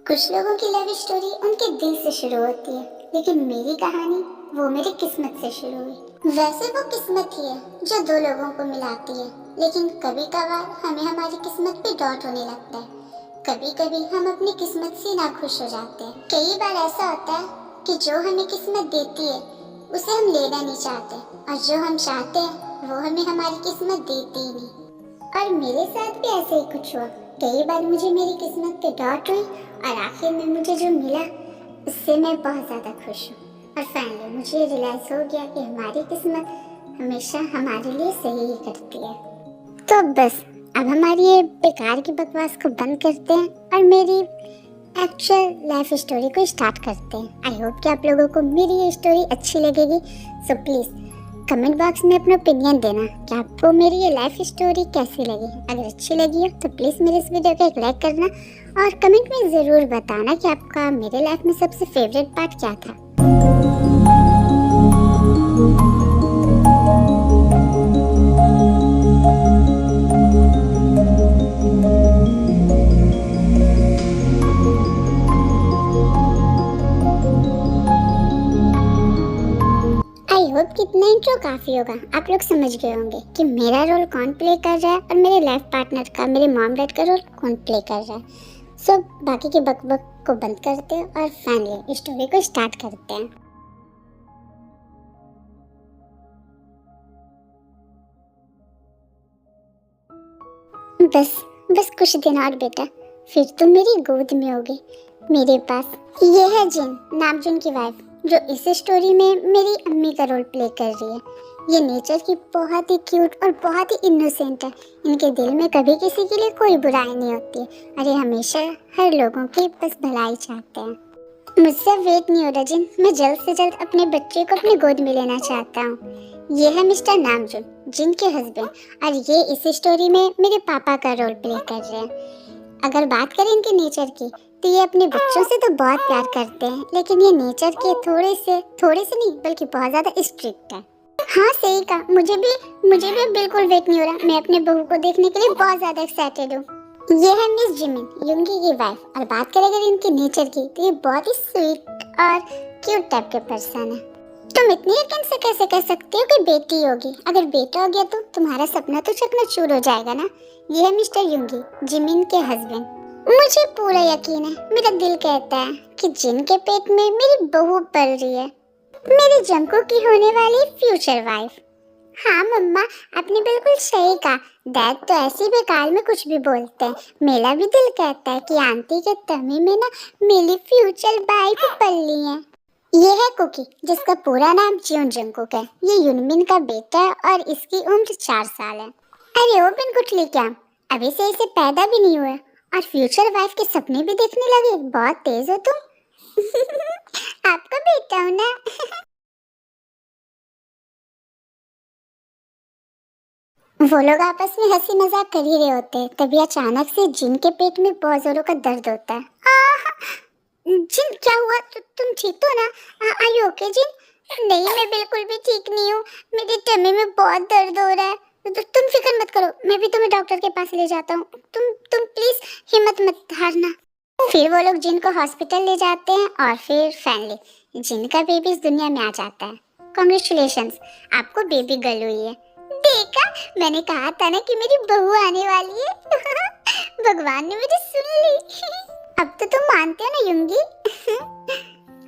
कुछ लोगों की लव स्टोरी उनके दिल से शुरू होती है, लेकिन मेरी कहानी वो मेरी किस्मत से शुरू हुई। वैसे वो किस्मत ही है जो दो लोगों को मिलाती है, लेकिन कभी कभार हमें हमारी किस्मत पे डाउट होने लगता है। कभी कभी हम अपनी किस्मत से नाखुश हो जाते हैं। कई बार ऐसा होता है कि जो हमें किस्मत देती है उसे हम लेना नहीं चाहते, और जो हम चाहते हैं वो हमें हमारी किस्मत देती ही नहीं। और मेरे साथ भी ऐसे ही कुछ हुआ। कई बार मुझे मेरी किस्मत पे डाउट हुई, और आखिर में मुझे जो मिला उससे मैं बहुत ज़्यादा खुश हूँ। और फाइनली मुझे रियलाइज हो गया कि हमारी किस्मत हमेशा हमारे लिए सही ही करती है। तो बस अब हमारी ये बेकार की बकवास को बंद करते हैं और मेरी एक्चुअल लाइफ स्टोरी को स्टार्ट करते हैं। आई होप कि आप लोगों को मेरी ये स्टोरी अच्छी लगेगी। सो प्लीज़ कमेंट बॉक्स में अपना ओपिनियन देना कि आपको मेरी ये लाइफ स्टोरी कैसी लगी। अगर अच्छी लगी हो तो प्लीज़ मेरे इस वीडियो को एक लाइक करना, और कमेंट में ज़रूर बताना कि आपका मेरे लाइफ में सबसे फेवरेट पार्ट क्या था। आई होप कि इतना इंट्रो काफ़ी होगा। आप लोग समझ गए होंगे कि मेरा रोल कौन प्ले कर रहा है और मेरे लाइफ पार्टनर का, मेरे मॉम डैड का रोल कौन प्ले कर रहा है। सो बाकी के बकबक को बंद करते हैं और फाइनली स्टोरी को स्टार्ट करते हैं। बस बस कुछ दिन और बेटा, फिर तुम मेरी गोद में होगे मेरे पास। ये है जिन, नामजुन की वाइफ, जो इस स्टोरी में मेरी अम्मी का रोल प्ले कर रही है। ये नेचर की बहुत ही क्यूट और बहुत ही इनोसेंट है। इनके दिल में कभी किसी के लिए कोई बुराई नहीं होती है, और ये हमेशा हर लोगों की बस भलाई चाहते हैं। मुझसे वेट नहीं हो रहा जिन, मैं जल्द से जल्द अपने बच्चे को अपनी गोद में लेना चाहता हूँ। ये है मिस्टर नामजुन, जिन के हस्बैंड, और ये इस स्टोरी में मेरे पापा का रोल प्ले कर रहे हैं। अगर बात करें इनके नेचर की, तो ये अपने बच्चों से तो बहुत प्यार करते हैं, लेकिन ये नेचर के थोड़े से नहीं बल्कि बहुत ज़्यादा स्ट्रिक्ट है। हाँ सही कहा, मुझे भी बिल्कुल वेट नहीं हो रहा। मैं अपने बहू को देखने के लिए बहुत ज़्यादा एक्साइटेड हूँ। ये है मिस जिमिन, युंगी की वाइफ, और बात करें अगर इनके नेचर की, तो ये बहुत ही स्वीट और क्यूट टाइप के पर्सन है। तुम इतनी यकीन से कैसे कह सकते हो कि बेटी होगी? अगर बेटा हो गया तो तुम्हारा सपना तो चकनाचूर हो जाएगा ना। ये है मिस्टर युंगी, जिमिन के हस्बैंड। मुझे पूरा यकीन है, मेरा दिल कहता है कि जिन के पेट में मेरी बहू पल रही है, मेरी जंकू की होने वाली फ्यूचर वाइफ। हाँ मम्मा, आपने बिल्कुल सही कहा। डैड तो ऐसी बेकार में कुछ भी बोलते हैं। मेरा भी दिल कहता है कि आंटी के तमी में ना मेरी फ्यूचर वाइफ पल्ली है। ये है कुकी, जिसका पूरा नाम जियोन जंगकुक है। ये युनमिन का बेटा है और इसकी उम्र 4 साल है। अरे ओ बिन गुठली, क्या अभी से इसे पैदा भी नहीं हुआ और फ्यूचर वाइफ के सपने भी देखने लगे? बहुत तेज हो तुम। आपका बेटा हो ना। वो लोग आपस में हंसी मजाक कर ही रहे होते हैं, तभी अचानक से जिन के पेट में बहुत जोरों का दर्द होता है। जिन क्या हुआ? तुम ठीक तो ना? आर यू ओके जिन? नहीं, मैं बिल्कुल भी ठीक नहीं हूँ। मेरे टमी में बहुत दर्द हो रहा है। तुम फिक्र मत करो, मैं भी तुम्हें डॉक्टर के पास ले जाता हूँ। तुम प्लीज हिम्मत मत हारना। फिर वो लोग जिन को हॉस्पिटल ले जाते हैं, और फिर फाइनली जिन का बेबी इस दुनिया में आ जाता है। कॉन्ग्रेचुलेशंस, आपको बेबी गर्ल हुई है। देखा, मैंने कहा था ना कि मेरी बहू आने वाली है। भगवान ने मुझे सुन ली। अब तो तुम मानते हो ना युंगी?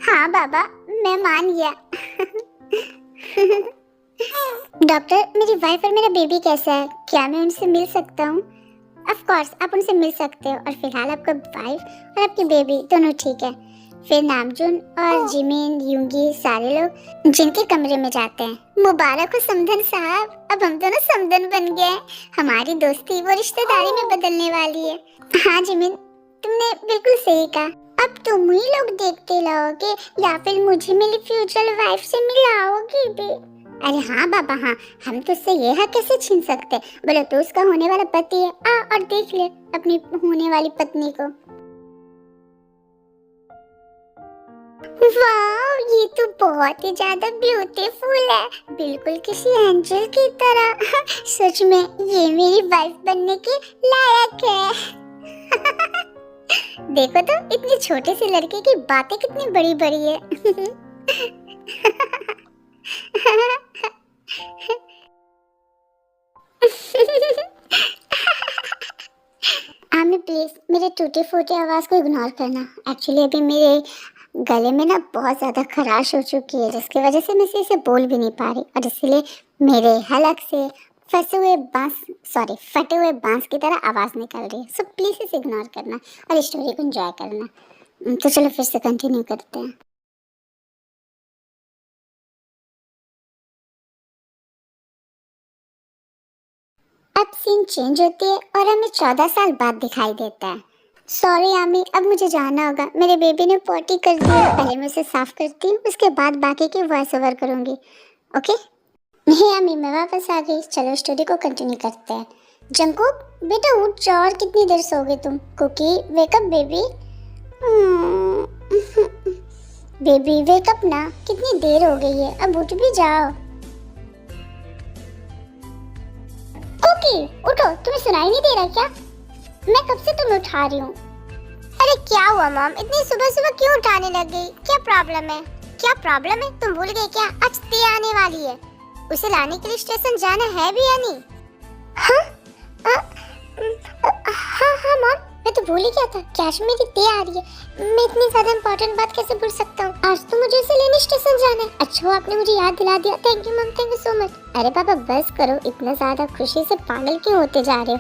हाँ बाबा, मैं मान गया। डॉक्टर, मेरी वाइफ और मेरा बेबी कैसा है? क्या मैं उनसे मिल सकता हूँ? ऑफ कोर्स आप उनसे मिल सकते हो, और फिलहाल आपका वाइफ और आपकी बेबी दोनों ठीक है। फिर नामजुन और जिमिन, युंगी सारे लोग जिनके कमरे में जाते हैं। मुबारक हो समधन साहब, अब हम दोनों समधन बन गए। हमारी दोस्ती वो रिश्तेदारी में बदलने वाली है। हाँ जिमिन, तुमने बिल्कुल सही कहा। अब तुम ही लोग देखते रहोगे या फिर मुझे मेरी फ्यूचर वाइफ से मिलाओगी भी? अरे हाँ बाबा हाँ, हम तो उससे ये हक कैसे छीन सकते? बोलो तो उसका होने वाला पति है। और देख ले अपनी होने वाली पत्नी को। वाह, ये तो बहुत ही ज्यादा ब्यूटीफुल है, बिल्कुल किसी एंजल की तरह। सच में ये मेरी वाइफ बनने के लायक है। देखो तो इतनी छोटे से लड़के की बातें कितनी बड़ी बड़ी है। आमी प्लीज मेरे टूटे फूटे आवाज को इग्नोर करना। एक्चुअली अभी मेरे गले में ना बहुत ज्यादा खराश हो चुकी है, जिसकी वजह से मैं इसे बोल भी नहीं पा रही, और इसलिए मेरे हलक से फटे हुए बांस की तरह आवाज निकल रही है। सो प्लीज इसे इग्नोर करना और स्टोरी को एंजॉय करना। तो चलो फिर से कंटिन्यू करते हैं। अब सीन चेंज होती है और हमें 14 साल बाद दिखाई देता है। सॉरी आमी, अब मुझे जाना होगा, मेरे बेबी ने पॉटी कर दी है। पहले मैं उसे साफ करती हूँ, उसके बाद बाकी की वॉइस ओवर करूंगी। ओके? नहीं आमी, मैं वापस आ गई। चलो स्टोरी को कंटिन्यू करते हैं। जंकुक बेटा उठ जाओ, और कितनी देर सोगे तुम? Cookie wake up baby. Baby wake up ना, कितनी देर हो गई है, अब उठ भी जाओ। कुकी उठो, तुम्हें सुनाई नहीं दे रहा क्या? मैं कब से तुम्हें उठा रही हूँ। अरे क्या हुआ मॉम, इतनी सुबह सुबह क्यों उठाने लग गई? क्या प्रॉब्लम है? क्या प्रॉब्लम है? तुम भूल गए क्या? आज ते आने वाली है, उसे लाने के लिए स्टेशन जाना है भी या नहीं? हाँ हाँ मॉम, मैं तो भूल ही गया था, कैश मेरी ते आ रही है। मैं इतनी ज्यादा इम्पोर्टेंट बात कैसे भूल सकता हूँ? आज तो मुझे उसे लेने स्टेशन जाना है। अच्छा हुआ आपने मुझे याद दिला दिया, thank you mom, thank you so much. अरे पापा बस करो, इतना ज्यादा खुशी से पागल क्यों होते जा रहे हो?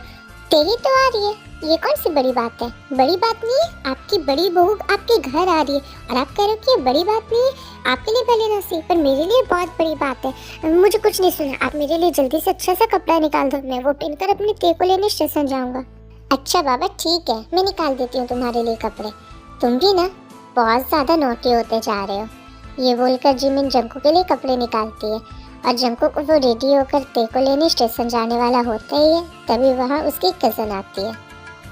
तेरी तो आ रही है, ये कौन सी बड़ी बात है? बड़ी बात नहीं है, आपकी बड़ी बहू आपके घर आ रही है और आप कह रहे हो कि ये बड़ी बात नहीं है। आपके लिए भले ना सी, पर मेरे लिए बहुत बड़ी बात है। मुझे कुछ नहीं सुना, आप मेरे लिए जल्दी से अच्छा सा कपड़ा निकाल दो, मैं वो पहनकर अपनी ते को लेने स्टेशन जाऊंगा। अच्छा बाबा ठीक है, मैं निकाल देती हूँ तुम्हारे लिए कपड़े। तुम भी ना बहुत ज्यादा नोटी होते जा रहे हो। ये बोलकर जिमिन जंकू के लिए कपड़े निकालती है और जंकू को वो रेडी होकर ते को लेने स्टेशन जाने वाला होता ही है। तभी वहाँ उसकी कजन आती है।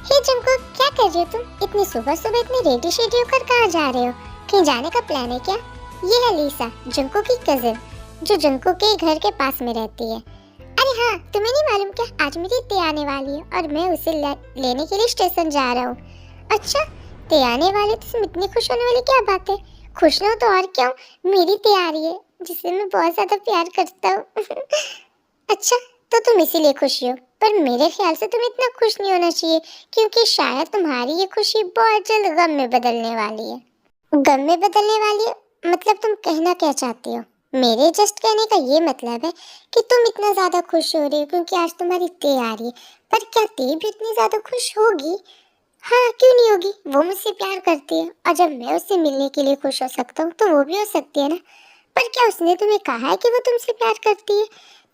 हे जंकू, क्या कर रही हो तुम? इतनी सुबह सुबह इतनी रेडी शेडी होकर कहाँ जा रहे हो? कहीं जाने का प्लान है क्या? ये है लीसा, जंकू की कजन, जो जंकू के घर के पास में रहती है। अरे हाँ, तुम्हें नहीं मालूम क्या, आज मेरी ते आने वाली है और मैं उसे लेने के लिए स्टेशन जा रहा हूँ। अच्छा, ते आने वाले तो तुम इतनी खुश होने वाली क्या बात है? खुश ना हो तो और क्या, मेरी ते आ रही है जिसे मैं बहुत ज्यादा प्यार करता हूँ। अच्छा, तो तुम इसीलिए खुशी हो, पर मेरे ख्याल से तुम्हें इतना खुश नहीं होना चाहिए, क्योंकि शायद तुम्हारी ये खुशी बहुत जल्द गम में बदलने वाली है। गम में बदलने वाली है? मतलब तुम कहना क्या चाहती हो? मेरे जस्ट कहने का ये मतलब है कि तुम इतना ज्यादा खुश हो रही हो क्योंकि आज तुम्हारी ते आ रही है, पर क्या ते भी इतनी ज्यादा खुश होगी? हाँ क्यों नहीं होगी, वो मुझसे प्यार करती है और जब मैं उससे मिलने के लिए खुश हो सकता हूँ तो वो भी हो सकती है ना। पर क्या उसने तुम्हें कहा है कि वो तुमसे प्यार करती है?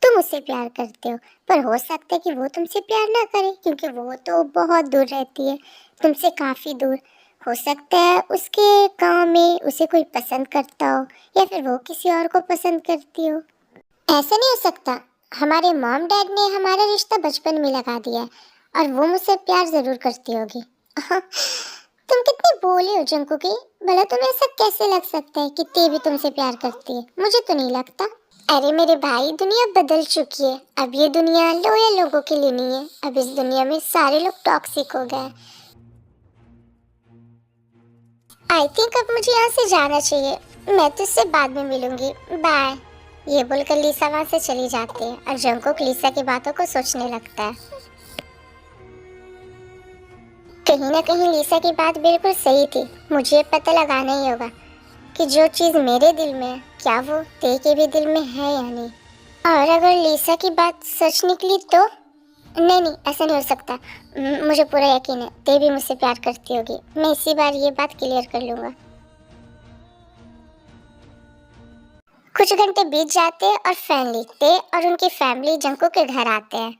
तुम उससे प्यार करते हो, पर हो सकता है कि वो तुमसे प्यार ना करे, क्योंकि वो तो बहुत दूर रहती है, तुमसे काफी दूर। हो सकता है उसके गांव में उसे कोई पसंद करता हो, या फिर वो किसी और को पसंद करती हो। ऐसा नहीं हो सकता, हमारे मॉम डैड ने हमारा रिश्ता बचपन में लगा दिया है और वो मुझसे प्यार जरूर करती होगी। तुम कितनी भोली हो जंकुकी, भला तुम्हें ऐसा कैसे लग सकता है कि ते भी तुमसे प्यार करती है? मुझे तो नहीं लगता। अरे मेरे भाई, दुनिया बदल चुकी है, अब ये दुनिया लोयल लोगों के लिए नहीं है, अब इस दुनिया में सारे लोग टॉक्सिक हो गए। आई थिंक अब मुझे यहाँ से जाना चाहिए, मैं तो इससे बाद में मिलूंगी, बाय। ये बोलकर लिसा वहाँ से चली जाती है और जंकुक लिसा की बातों को सोचने लगता है। कहीं ना कहीं लिसा की बात बिल्कुल सही थी, मुझे पता लगाना ही होगा कि जो चीज़ मेरे दिल में है क्या वो ते के भी दिल में है या नहीं। और अगर लिसा की बात सच निकली तो नहीं, ऐसा नहीं हो सकता। मुझे पूरा यकीन है ते भी मुझसे प्यार करती होगी, मैं इसी बार ये बात क्लियर कर लूँगा। कुछ घंटे बीत जाते हैं और फैमिली ते और उनकी फैमिली जंकू के घर आते हैं।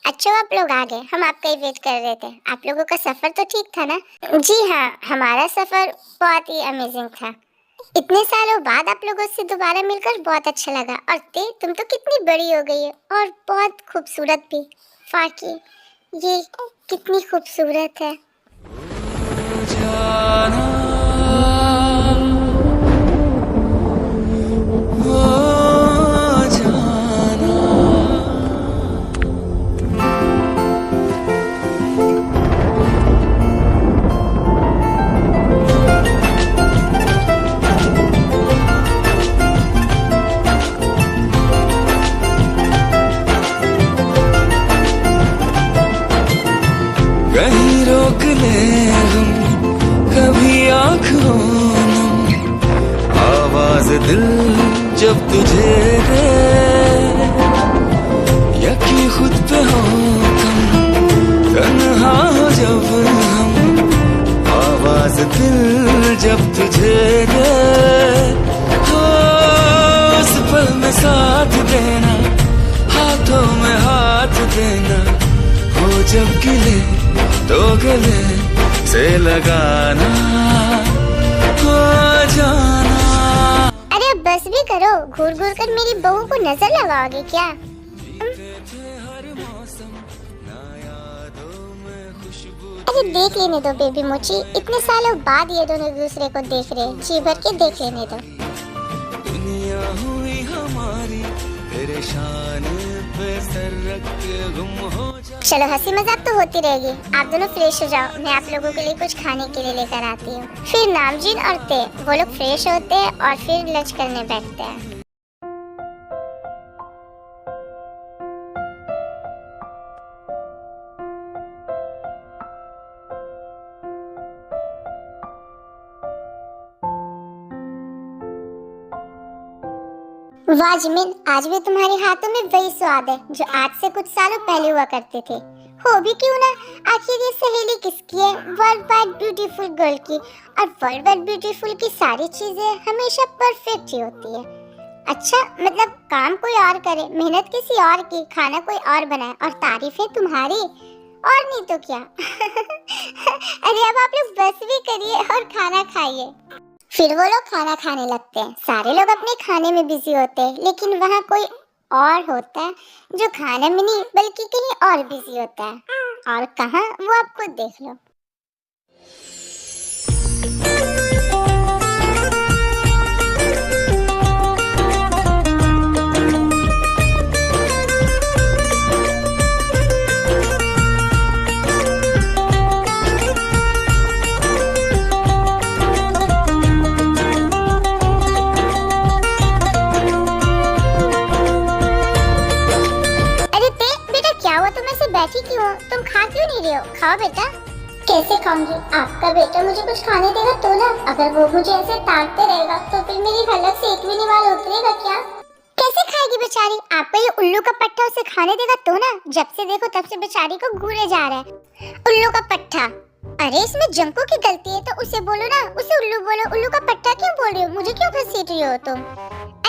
अच्छा आप लोग आ गए, हम आपका ही वेट कर रहे थे। आप लोगों का सफ़र तो ठीक था ना? जी हाँ, हमारा सफ़र बहुत ही अमेजिंग था। इतने सालों बाद आप लोगों से दोबारा मिलकर बहुत अच्छा लगा। और ते तुम तो कितनी बड़ी हो गई है और बहुत खूबसूरत भी। फाकी ये कितनी खूबसूरत है। देना, हो जब गिले तो गले से लगाना, हो जाना। अरे बस भी करो, घूर घूर कर मेरी बहू को नजर लगाओगे क्या? अरे देख लेने दो बेबी मोची, इतने सालों बाद ये दोनों एक दूसरे को देख रहे हैं, जी भर के देख लेने दो। दुनिया हुई हमारी तेरे शान पे सर रख के गुम हो जा। चलो हंसी मजाक तो होती रहेगी, आप दोनों फ्रेश हो जाओ, मैं आप लोगों के लिए कुछ खाने के लिए लेकर आती हूँ। फिर नामजीन और ते वो लोग फ्रेश होते हैं और फिर लंच करने बैठते हैं। वाह जिमिन, आज भी तुम्हारे हाथों में वही स्वाद है जो आज से कुछ सालों पहले हुआ करते थे। हो भी क्यों ना, आखिर ये सहेली किसकी है? वर्ल्ड वाइड ब्यूटीफुल गर्ल की। और वर्ल्ड वाइड ब्यूटीफुल की सारी चीजें हमेशा परफेक्ट ही होती है। अच्छा, मतलब काम कोई और करे, मेहनत किसी और की, खाना कोई और बनाए और तारीफें तुम्हारी, और नहीं तो क्या। अरे अब आप लोग बस भी करिए और खाना खाइए। फिर वो लोग खाना खाने लगते हैं। सारे लोग अपने खाने में बिजी होते हैं, लेकिन वहाँ कोई और होता है जो खाने में नहीं बल्कि कहीं और बिजी होता है। और कहाँ, वो आप खुद देख लो। बैठी क्यों हो? तुम खा क्यों नहीं रहे हो? खाओ बेटा। कैसे खाऊंगी? आपका बेटा मुझे कुछ खाने देगा तो ना। अगर वो मुझे ऐसे ताकते रहेगा तो फिर मेरी हलक से एक भी निवाल उतरेगा क्या? कैसे खाएगी बेचारी? आपका ये उल्लू का पट्टा उसे खाने देगा तो ना। जब से देखो तब से बेचारी को घूरे जा रहा है। उल्लू का पट्टा? अरे इसमें जंको की गलती है तो उसे बोलो ना, उसे उल्लू बोलो। उल्लू का पट्टा क्यों बोल रही हो? मुझे क्यों घसीट रही हो तुम?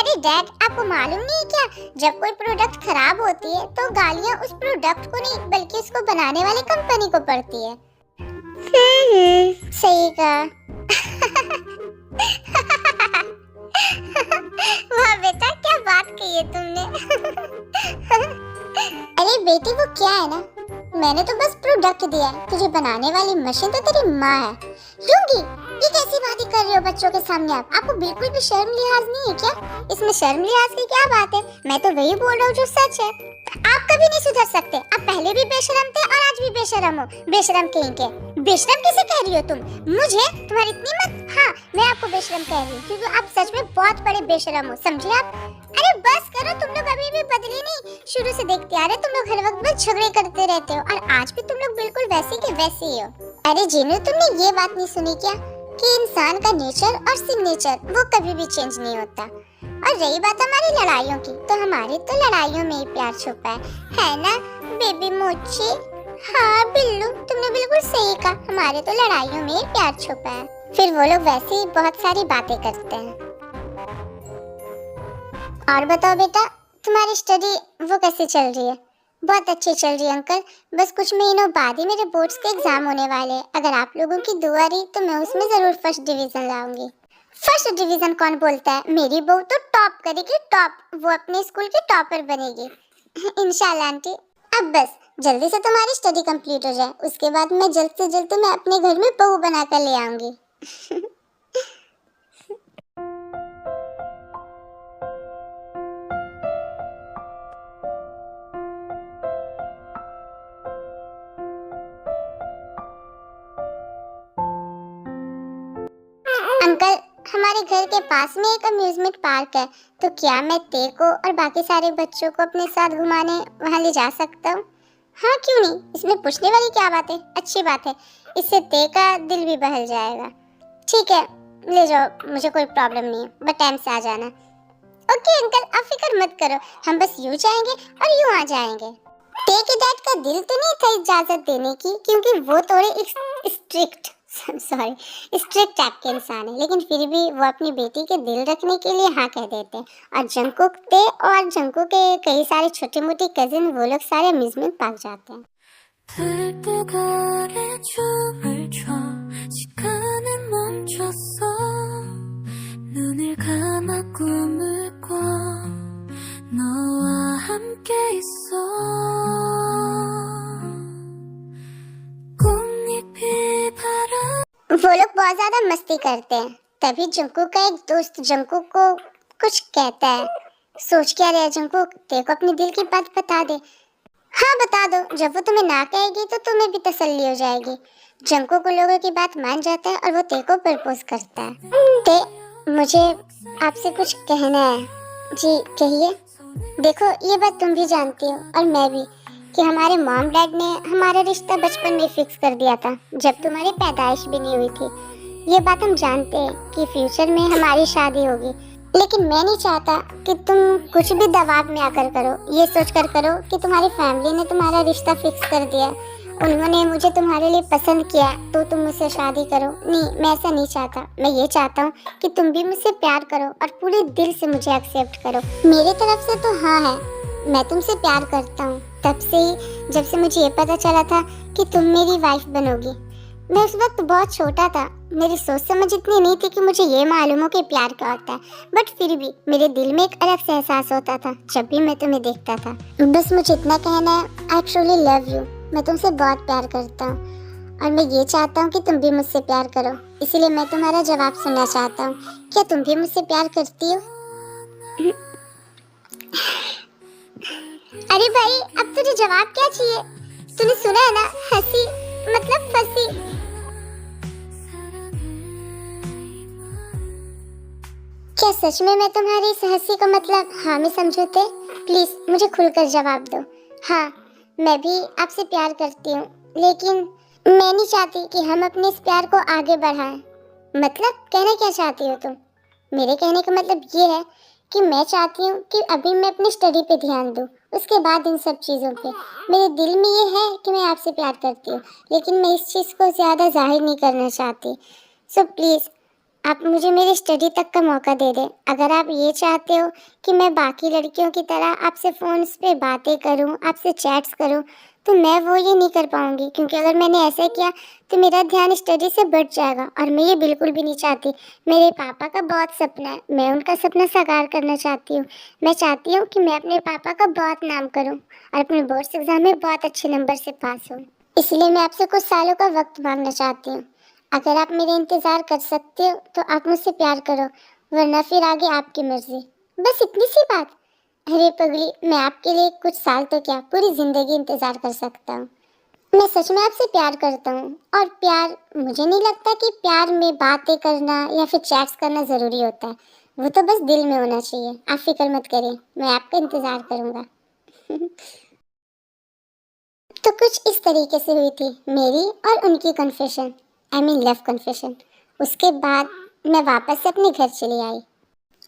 अरे डैड, आपको मालूम नहीं है क्या, जब कोई प्रोडक्ट खराब होती है तो गालियाँ उस प्रोडक्ट को नहीं बल्कि उसको बनाने वाली कंपनी को पड़ती है। सही कहा। वाह बेटा, क्या बात कही है तुमने। अरे बेटी, वो क्या है ना, मैंने तो बस प्रोडक्ट दिया है, तुझे बनाने वाली मशीन तो तेरी माँ है। लूंगी? ये कैसी बातें कर रहे हो बच्चों के सामने आप? आपको बिल्कुल भी शर्म लिहाज नहीं है क्या? इसमें शर्म लिहाज की क्या बात है? मैं तो वही बोल रहा हूँ जो सच है। आप कभी नहीं सुधर सकते। आप पहले भी बेशरम थे और आज भी बेशरम हो। बेशरम कहीं के। बेशरम किसे कह रही हो तुम? मुझे? तुम्हारी इतनी मत। हाँ, मैं आपको बेशरम कह रही हूँ क्योंकि आप सच में बहुत बड़े बेशरम हो, समझे आप? अरे बस करो, तुम लोग अभी भी बदले नहीं। शुरू से देखते आ रहे तुम लोग हर वक्त बस झगड़े करते रहते हो और आज भी तुम लोग बिल्कुल वैसे के वैसे ही हो। अरे जीनू, तुमने ये बात नहीं सुनी क्या कि इंसान का नेचर और सिग्नेचर वो कभी भी चेंज नहीं होता। और रही बात हमारी लड़ाइयों की, तो हमारी तो लड़ाइयों में ही प्यार छुपा है ना बेबी मोची? हाँ बिल्लू, तुमने बिल्कुल सही कहा, हमारे तो लड़ाइयों में ही प्यार छुपा है। फिर वो लोग वैसे ही बहुत सारी बातें करते हैं। और बताओ बेटा, तुम्हारी स्टडी वो कैसे चल रही है? बहुत अच्छी चल रही है अंकल, बस कुछ महीनों बाद ही मेरे बोर्ड्स के एग्जाम होने वाले हैं। अगर आप लोगों की दुआ रही तो मैं उसमें जरूर फर्स्ट डिवीजन लाऊंगी। फर्स्ट डिवीजन कौन बोलता है? मेरी बहू तो टॉप करेगी, टॉप। वो अपने स्कूल की टॉपर बनेगी। इंशाल्लाह आंटी। अब बस जल्दी से तुम्हारी स्टडी कंप्लीट हो जाए, उसके बाद मैं जल्द से जल्द तुम्हें अपने घर में बहू बनाकर ले आऊंगी। अंकल, हमारे घर के पास में एक अम्यूजमेंट पार्क है, तो क्या मैं ते को और बाकी सारे बच्चों को अपने साथ घुमाने वहाँ ले जा सकता हूँ? हाँ क्यों नहीं, इसमें पूछने वाली क्या बात है? अच्छी बात है, इससे ते का दिल भी बहल जाएगा। ठीक है, ले जाओ, मुझे कोई प्रॉब्लम नहीं है, बस टाइम से आ जाना। ओके अंकल, आप फिक्र मत करो, हम बस यूँ जाएंगे और यूँ आ जाएंगे। ते के डैड का दिल तो नहीं था इजाजत देने की, क्योंकि वो थोड़े स्ट्रिक्ट सॉरी स्ट्रिक्ट टाइप के इंसान है, लेकिन फिर भी वो अपनी बेटी के दिल रखने के लिए हाँ कह देते हैं। और जंगकुक थे और जंगकुक के कई सारे छोटे मोटे कजिन, वो लोग सारे अम्यूजमेंट पार्क जाते हैं। 들뜨거린 춤을 춰 시간은 멈췄어 눈을 감아 꿈을 꿔 너와 함께 있어 꽃잎이 바람 वो लोग बहुत ज्यादा मस्ती करते हैं। तभी जंगकुक का एक दोस्त जंगकुक को कुछ कहता है। सोच क्या रहे जंगकुक, तेरे को अपनी दिल की बात बता दे। हाँ बता दो, जब वो तुम्हें ना कहेगी तो तुम्हें भी तसल्ली हो जाएगी। जंगकुक उन लोगों की बात मान जाता है और वो तेरे को प्रपोज करता है। ते मुझे आपसे कुछ कहना है। जी कहिए। देखो ये बात तुम भी जानती हो और मैं भी कि हमारे मॉम डैड ने हमारा रिश्ता बचपन में फिक्स कर दिया था, जब तुम्हारी पैदाइश भी नहीं हुई थी। ये बात हम जानते हैं कि फ्यूचर में हमारी शादी होगी, लेकिन मैं नहीं चाहता कि तुम कुछ भी दबाव में आकर करो, ये सोच कर करो कि तुम्हारी फैमिली ने तुम्हारा रिश्ता फिक्स कर दिया, उन्होंने मुझे तुम्हारे लिए पसंद किया तो तुम मुझसे शादी करो। नहीं, मैं ऐसा नहीं चाहता। मैं ये चाहता हूँ कि तुम भी मुझसे प्यार करो और पूरे दिल से मुझे एक्सेप्ट करो। मेरी तरफ से तो हाँ है, मैं तुमसे प्यार करता हूँ तब से ही, जब से मुझे ये पता चला था कि तुम मेरी वाइफ बनोगी। मैं उस वक्त बहुत छोटा था, मेरी सोच समझ इतनी नहीं थी कि मुझे ये मालूम हो कि प्यार क्या होता है, बट फिर भी मेरे दिल में एक अलग सा एहसास होता था जब भी मैं तुम्हें देखता था। बस मुझे इतना कहना है, आई ट्रूली लव यू। मैं तुमसे बहुत प्यार करता हूँ और मैं ये चाहता हूँ कि तुम भी मुझसे प्यार करो, इसीलिए मैं तुम्हारा जवाब सुनना चाहता हूँ। क्या तुम भी मुझसे प्यार करती हो? अरे भाई, अब तुझे जवाब क्या चाहिए? तूने सुना है ना, हंसी मतलब फंसी। क्या सच में मैं तुम्हारी इस हंसी का मतलब हाँ में समझौते? प्लीज मुझे खुलकर जवाब दो। हाँ, मैं भी आपसे प्यार करती हूँ, लेकिन मैं नहीं चाहती कि हम अपने इस प्यार को आगे बढ़ाएं। मतलब कहना क्या चाहती हो तुम? मेरे कहने का मतलब ये है कि मैं चाहती हूँ कि अभी मैं अपनी स्टडी पे ध्यान दूँ, उसके बाद इन सब चीज़ों पे। मेरे दिल में ये है कि मैं आपसे प्यार करती हूँ, लेकिन मैं इस चीज़ को ज़्यादा जाहिर नहीं करना चाहती। सो प्लीज़ आप मुझे मेरी स्टडी तक का मौका दे दें। अगर आप ये चाहते हो कि मैं बाकी लड़कियों की तरह आपसे फ़ोन्स पे बातें करूँ, आपसे चैट्स करूँ, तो मैं वो ये नहीं कर पाऊँगी, क्योंकि अगर मैंने ऐसा किया तो मेरा ध्यान स्टडी से बढ़ जाएगा और मैं ये बिल्कुल भी नहीं चाहती। मेरे पापा का बहुत सपना है, मैं उनका सपना साकार करना चाहती हूँ। मैं चाहती हूँ कि मैं अपने पापा का बहुत नाम करूँ और अपने बोर्ड्स एग्ज़ाम में बहुत अच्छे नंबर से पास हूँ। इसलिए मैं आपसे कुछ सालों का वक्त मांगना चाहती हूँ। अगर आप मेरे इंतज़ार कर सकते हो तो आप मुझसे प्यार करो, वरना फिर आगे आपकी मर्जी। बस इतनी सी बात। अरे पगली, मैं आपके लिए कुछ साल तो क्या, पूरी ज़िंदगी इंतज़ार कर सकता हूँ। मैं सच में आपसे प्यार करता हूँ और प्यार, मुझे नहीं लगता कि प्यार में बातें करना या फिर चैट्स करना ज़रूरी होता है। वो तो बस दिल में होना चाहिए। आप फिक्र मत करिए, मैं आपका इंतज़ार करूँगा। तो कुछ इस तरीके से हुई थी मेरी और उनकी confession, I mean love confession. उसके बाद मैं वापस से अपने घर चली आई।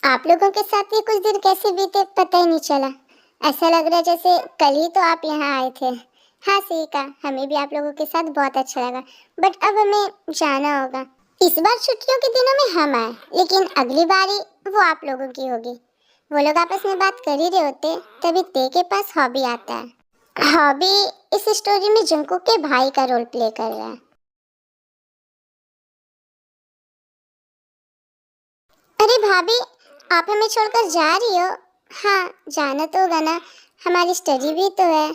आप लोगों के साथ ये कुछ दिन कैसे बीते पता ही नहीं चला। ऐसा लग रहा है जैसे कल ही तो आप यहाँ आए थे। हाँ सही कहा, हमें भी आप लोगों के साथ बहुत अच्छा लगा, बट अब हमें जाना होगा। इस बार छुट्टियों के दिनों में हम आए, लेकिन अगली बारी वो आप लोगों की होगी। वो लोग आपस में बात कर ही रहे होते, तभी ते के पास हॉबी आता है। हॉबी इस स्टोरी में जंगकुक के भाई का रोल प्ले कर रहा है। अरे भाभी, आप हमें छोड़कर जा रही हो? हाँ, जाना तो होगा ना, हमारी स्टडी भी तो है।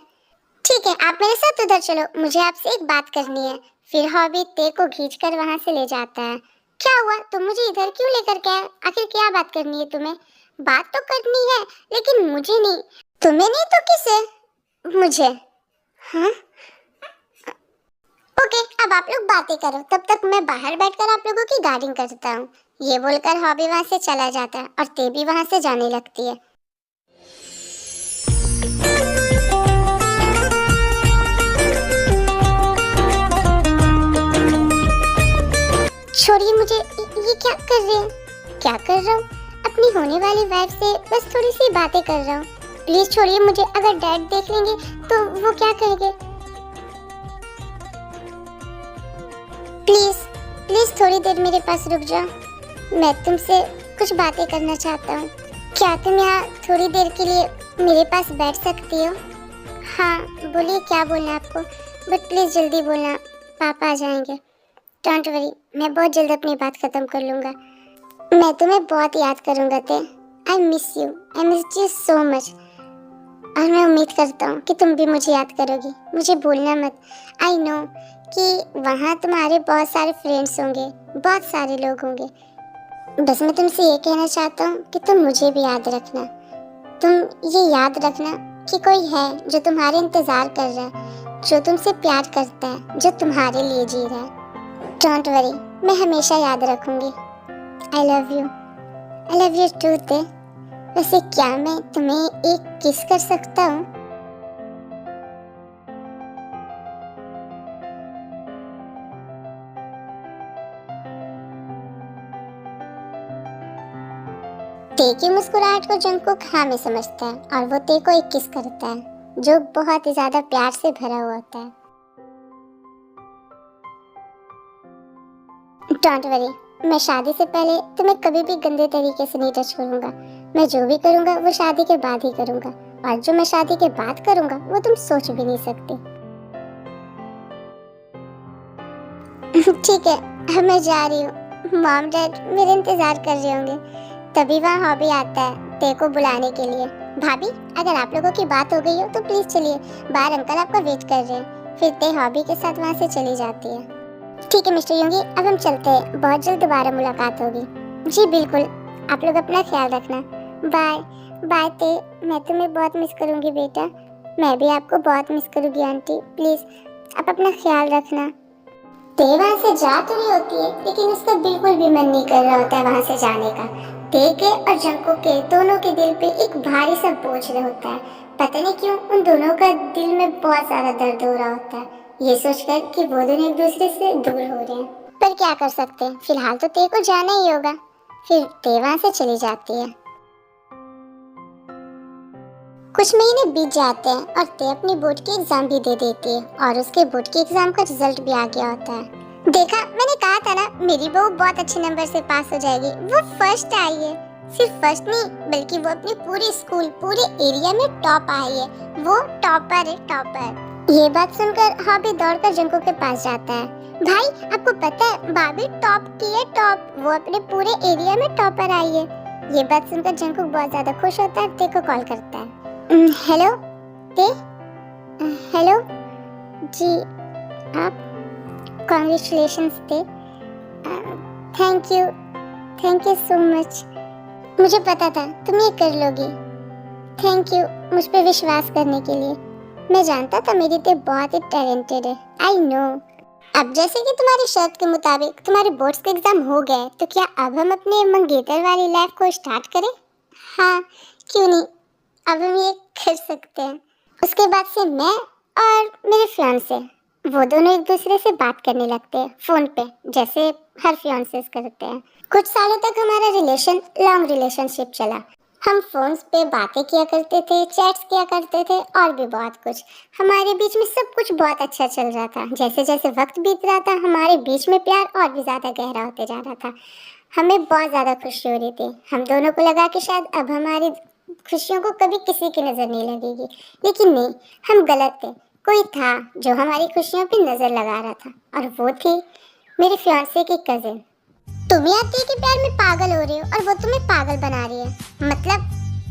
ठीक है, आप मेरे साथ उधर चलो, मुझे आपसे एक बात करनी है। फिर हॉबी ते को खींचकर वहां से ले जाता है। क्या हुआ, तुम मुझे इधर क्यों लेकर के आए? आखिर क्या बात करनी है तुम्हें? बात तो करनी है, लेकिन मुझे नहीं। तुम्हें नहीं तो किसे? मुझे। हाँ ओके, अब आप लोग बातें करो, तब तक मैं बाहर बैठकर आप लोगों की गार्डिंग करता हूँ। ये बोलकर हॉबी वहां से चला जाता है और ते भी वहां से जाने लगती है। छोड़िए मुझे, ये क्या कर रहे हैं? क्या कर रहा हूँ? अपनी होने वाली वाइफ से बस थोड़ी सी बातें कर रहा हूँ। प्लीज छोड़िए मुझे, अगर डैड देख लेंगे तो वो क्या कहेंगे? प्लीज प्लीज थोड़ी देर मेरे पास रुक जाओ, मैं तुमसे कुछ बातें करना चाहता हूँ। क्या तुम यहाँ थोड़ी देर के लिए मेरे पास बैठ सकती हो? हाँ बोलिए, क्या बोलना है आपको, बट प्लीज जल्दी बोलना, पापा आ जाएंगे। डोंट वरी, मैं बहुत जल्द अपनी बात खत्म कर लूँगा। मैं तुम्हें बहुत याद करूँगा ते। I miss you so much. और मैं उम्मीद करता हूँ कि तुम भी मुझे याद करोगी। मुझे भूलना मत। आई नो कि वहाँ तुम्हारे बहुत सारे फ्रेंड्स होंगे, बहुत सारे लोग होंगे। बस मैं तुमसे ये कहना चाहता हूँ कि तुम मुझे भी याद रखना। तुम ये याद रखना कि कोई है जो तुम्हारे इंतज़ार कर रहा है, जो तुमसे प्यार करता है, जो तुम्हारे लिए जी रहा है। डोंट वरी, मैं हमेशा याद रखूँगी। आई लव यू टू ते। वैसे क्या मैं तुम्हें एक किस कर सकता हूँ? ते की मुस्कुराहट को जंगकुक हाँ में समझता है और वो ते को एक किस करता है जो बहुत ही ज्यादा प्यार से भरा हुआ होता है। डोंट वरी, मैं शादी से पहले तुम्हें कभी भी गंदे तरीके से नहीं टच करूंगा। मैं जो भी करूंगा वो शादी के बाद ही करूंगा, और जो मैं शादी के बाद करूंगा वो तुम सोच भी नहीं सकते। ठीक है, अब मैं जा रही हूँ। मॉम डैड मेरे इंतजार कर रहे होंगे। तभी वहाँ हॉबी आता है ते को बुलाने के लिए। भाभी, अगर आप लोगों की बात हो गई हो तो प्लीज चलिए, बाहर अंकल आपका वेट कर रहे हैं। फिर ते हॉबी के साथ वहाँ से चली जाती है। ठीक है मिस्टर योंगी, अब हम चलते हैं, बहुत जल्द दोबारा मुलाकात होगी। जी बिल्कुल, आप लोग अपना ख्याल रखना। बाय बाय ते, मैं तुम्हें बहुत मिस करूँगी बेटा। मैं भी आपको बहुत मिस करूँगी आंटी। प्लीज आप अपना ख्याल रखना। ते वहाँ से जा तो नहीं होती है, लेकिन उसका बिल्कुल भी मन नहीं कर रहा होता है वहाँ से जाने का। ते के और जंगकुक के दोनों के दिल पे एक भारी सा बोझ होता है। पता नहीं क्यों उन दोनों का दिल में बहुत ज्यादा दर्द हो रहा होता है, ये सोचकर कि वो दोनों एक दूसरे से दूर हो रहे हैं। पर क्या कर सकते हैं, फिलहाल तो ते को जाना ही होगा। फिर ते वहाँ से चली जाती है। कुछ महीने बीत जाते हैं और ते अपनी बोर्ड की एग्जाम भी दे देती है और उसके बोर्ड की एग्जाम का रिजल्ट भी आ गया होता है। देखा, मैंने कहा था ना मेरी बहू बहुत अच्छे नंबर से पास हो जाएगी। वो फर्स्ट आई है। सिर्फ फर्स्ट नहीं बल्कि वो अपने पूरे स्कूल, पूरे एरिया में टॉप आई है। वो टॉपर है, टॉपर। ये बात सुनकर हॉबी दौड़कर जंगकुक के पास जाता है। भाई, आपको पता है भाभी टॉप की है, टॉप। वो अपने पूरे एरिया में टॉपर आई है। ये बात सुनकर जंगकुक बहुत ज्यादा खुश होता है। ते को कॉल करता है। हेलो ते। हेलो जी, आप? कॉन्ग्रेचुलेशंस ते। Thank you so much. मुझे पता था तुम ये कर लोगी। थैंक यू मुझ पे विश्वास करने के लिए। मैं जानता था मेरी ते बहुत ही टैलेंटेड है। I know. अब जैसे कि तुम्हारी शर्त के मुताबिक तुम्हारे बोर्ड्स के एग्जाम हो गए, तो क्या अब हम अपने मंगेतर वाली लाइफ को स्टार्ट करें? हाँ, क्यों नहीं, अब हम ये कर सकते हैं। उसके बाद से मैं और मेरे फियांसे, वो दोनों एक दूसरे से बात करने लगते हैं फोन पे, जैसे हर फियांसेस करते हैं। कुछ सालों तक हमारा रिलेशन लॉन्ग रिलेशनशिप चला। हम फोन्स पे बातें किया करते थे, चैट्स किया करते थे और भी बहुत कुछ। हमारे बीच में सब कुछ बहुत अच्छा चल रहा था। जैसे जैसे वक्त बीत रहा था, हमारे बीच में प्यार और भी ज़्यादा गहरा होते जा रहा था। हमें बहुत ज़्यादा खुशी हो रही थी। हम दोनों को लगा कि शायद अब हमारी खुशियों को कभी किसी की नज़र नहीं लगेगी, लेकिन नहीं, हम गलत थे। कोई था जो हमारी खुशियों पे नज़र लगा रहा था, और वो थी मेरे फियांसे की कजिन। तुम यहाँ ते के प्यार में पागल हो रही हो और वो तुम्हें पागल बना रही है। मतलब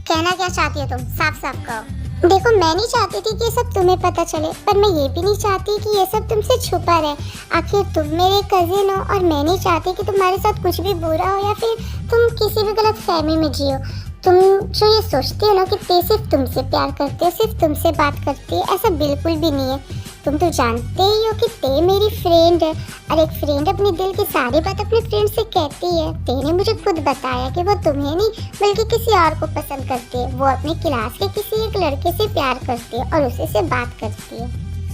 कहना क्या चाहती हो तुम, साफ साफ कहो। देखो, मैं नहीं चाहती थी कि ये सब तुम्हें पता चले, पर मैं ये भी नहीं चाहती कि ये सब तुमसे छुपा रहे। आखिर तुम मेरे कजिन हो और मैं नहीं चाहती कि तुम्हारे साथ कुछ भी बुरा हो या फिर तुम किसी भी गलत फहमी में जियो। तुम जो ये सोचते हो ना कि ते सिर्फ तुमसे प्यार करते हो, सिर्फ तुमसे बात करती है, ऐसा बिल्कुल भी नहीं है। तुम तो जानते ही हो कि ते मेरी फ्रेंड है, और एक फ्रेंड अपने दिल की सारी बात अपने फ्रेंड से कहती है। ते ने मुझे खुद बताया कि वो तुम्हें नहीं बल्कि किसी और को पसंद करती है। वो अपनी क्लास के किसी एक लड़के से प्यार करती है और उसी से बात करती है,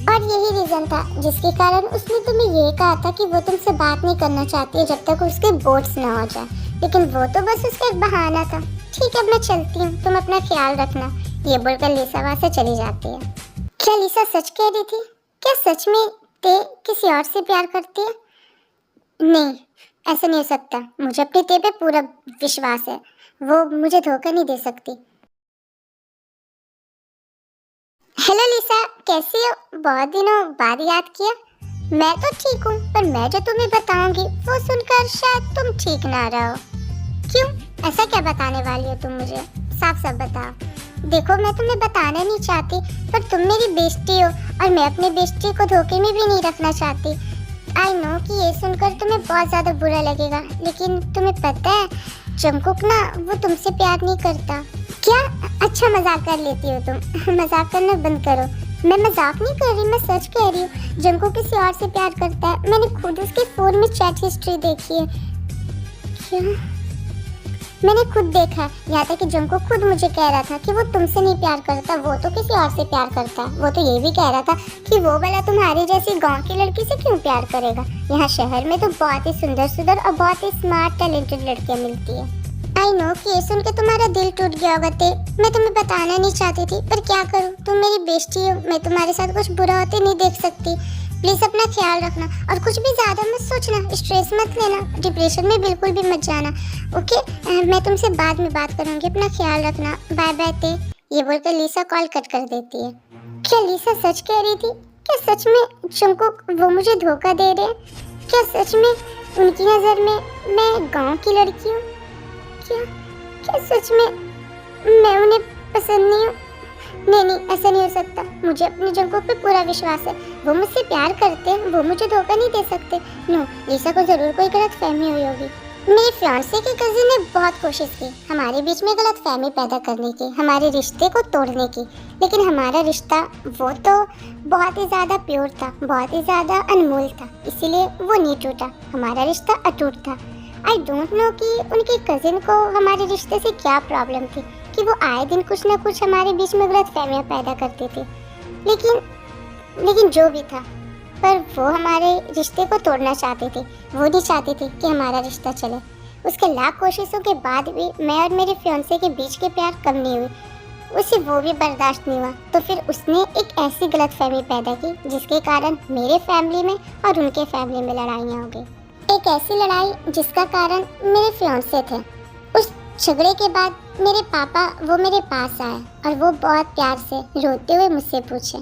और यही रीज़न था जिसके कारण उसने तुम्हें ये कहा था कि वो तुमसे बात नहीं करना चाहती है जब तक उसके बोर्ड्स ना हो जाए। लेकिन वो तो बस उसका एक बहाना था। ठीक है, मैं चलती हूँ, तुम अपना ख्याल रखना। ये बोलकर लिसा वहाँ से चली जाती है। क्या लिसा सच कह रही थी? क्या सच में ते किसी और से प्यार करती है? नहीं, ऐसा नहीं हो सकता। मुझे अपने ते पे पूरा विश्वास है, वो मुझे धोखा नहीं दे सकती। हेलो लिसा, कैसी हो? बहुत दिनों बाद याद किया। मैं तो ठीक हूँ, पर मैं जो तुम्हें बताऊंगी वो सुनकर शायद तुम ठीक ना रहो। क्यों? ऐसा क्या बताने वाली हो तुम मुझे? साफ साफ बताओ। देखो, मैं तुम्हें बताना नहीं चाहती, पर तुम मेरी बेइज्जती हो और मैं अपनी बेइज्जती को धोखे में भी नहीं रखना चाहती। आई नो कि ये सुनकर तुम्हें बहुत ज्यादा बुरा लगेगा, लेकिन तुम्हें पता है जंगकुक ना वो तुमसे प्यार नहीं करता। क्या? अच्छा, मजाक कर लेती हो तुम। मजाक करना बंद करो। मैं मजाक नहीं कर रही, मैं सच कह रही हूँ। जंगकुक किसी और से प्यार करता है। मैंने खुद उसके फोन में चैट हिस्ट्री देखी है। क्या? मैंने खुद देखा, यहाँ तक कि जंगकुक खुद मुझे कह रहा था कि वो तुमसे नहीं प्यार करता, वो तो किसी और से प्यार करता है। वो तो ये भी कह रहा था कि वो वाला तुम्हारी जैसी गांव की लड़की से क्यों प्यार करेगा। यहाँ शहर में तो बहुत ही सुंदर सुंदर और बहुत ही स्मार्ट टैलेंटेड लड़कियाँ मिलती है। आई नो कि ये सुन के तुम्हारा दिल टूट गया होगा ते। मैं तुम्हें बताना नहीं चाहती थी, पर क्या करूँ, तुम मेरी बेइज्जती हो। मैं तुम्हारे साथ कुछ बुरा होते नहीं देख सकती। प्लीज अपना ख्याल रखना और कुछ भी ज्यादा मत सोचना, स्ट्रेस मत लेना, डिप्रेशन में बिल्कुल भी मत जाना। ओके? मैं तुमसे बाद में बात करूंगी, अपना ख्याल रखना। बाय बाय ते। ये बोलकर लिसा कॉल कट कर देती है। क्या लिसा सच कह रही थी? क्या सच में जंगकुक वो मुझे धोखा दे रहे हैं? क्या सच में उनकी नजर में मैं गांव की लड़की हूँ? क्या क्या सच में मैं उन्हें पसंद नहीं हूँ? नहीं, ऐसा नहीं हो सकता। मुझे अपने जंगकुक पे पूरा विश्वास है। वो मुझसे प्यार करते हैं, वो मुझे धोखा नहीं दे सकते। नो, लिसा को जरूर कोई गलतफहमी हुई होगी। मेरे फियांसे के कजिन ने बहुत कोशिश की हमारे बीच में गलतफहमी पैदा करने की, हमारे रिश्ते को तोड़ने की, लेकिन हमारा रिश्ता वो तो बहुत ही ज्यादा प्योर था, बहुत ही ज्यादा अनमोल था, इसीलिए वो नहीं टूटा। हमारा रिश्ता अटूट था। आई डोंट नो कि उनके कजिन को हमारे रिश्ते से क्या प्रॉब्लम थी कि वो आए दिन कुछ ना कुछ हमारे बीच में गलतफहमियां पैदा करती थी। लेकिन जो भी था, पर वो हमारे रिश्ते को तोड़ना चाहती थी। वो नहीं चाहती थी कि हमारा रिश्ता चले। उसके लाख कोशिशों के बाद भी मैं और मेरे फियांसे के बीच के प्यार कम नहीं हुई। उसे वो भी बर्दाश्त नहीं हुआ, तो फिर उसने एक ऐसी गलतफहमी पैदा की जिसके कारण मेरे फैमिली में और उनके फैमिली में लड़ाइयाँ हो गई। एक ऐसी लड़ाई जिसका कारण मेरे फियांसे थे। उस झगड़े के बाद मेरे पापा वो मेरे पास आए और वो बहुत प्यार से रोते हुए मुझसे पूछे,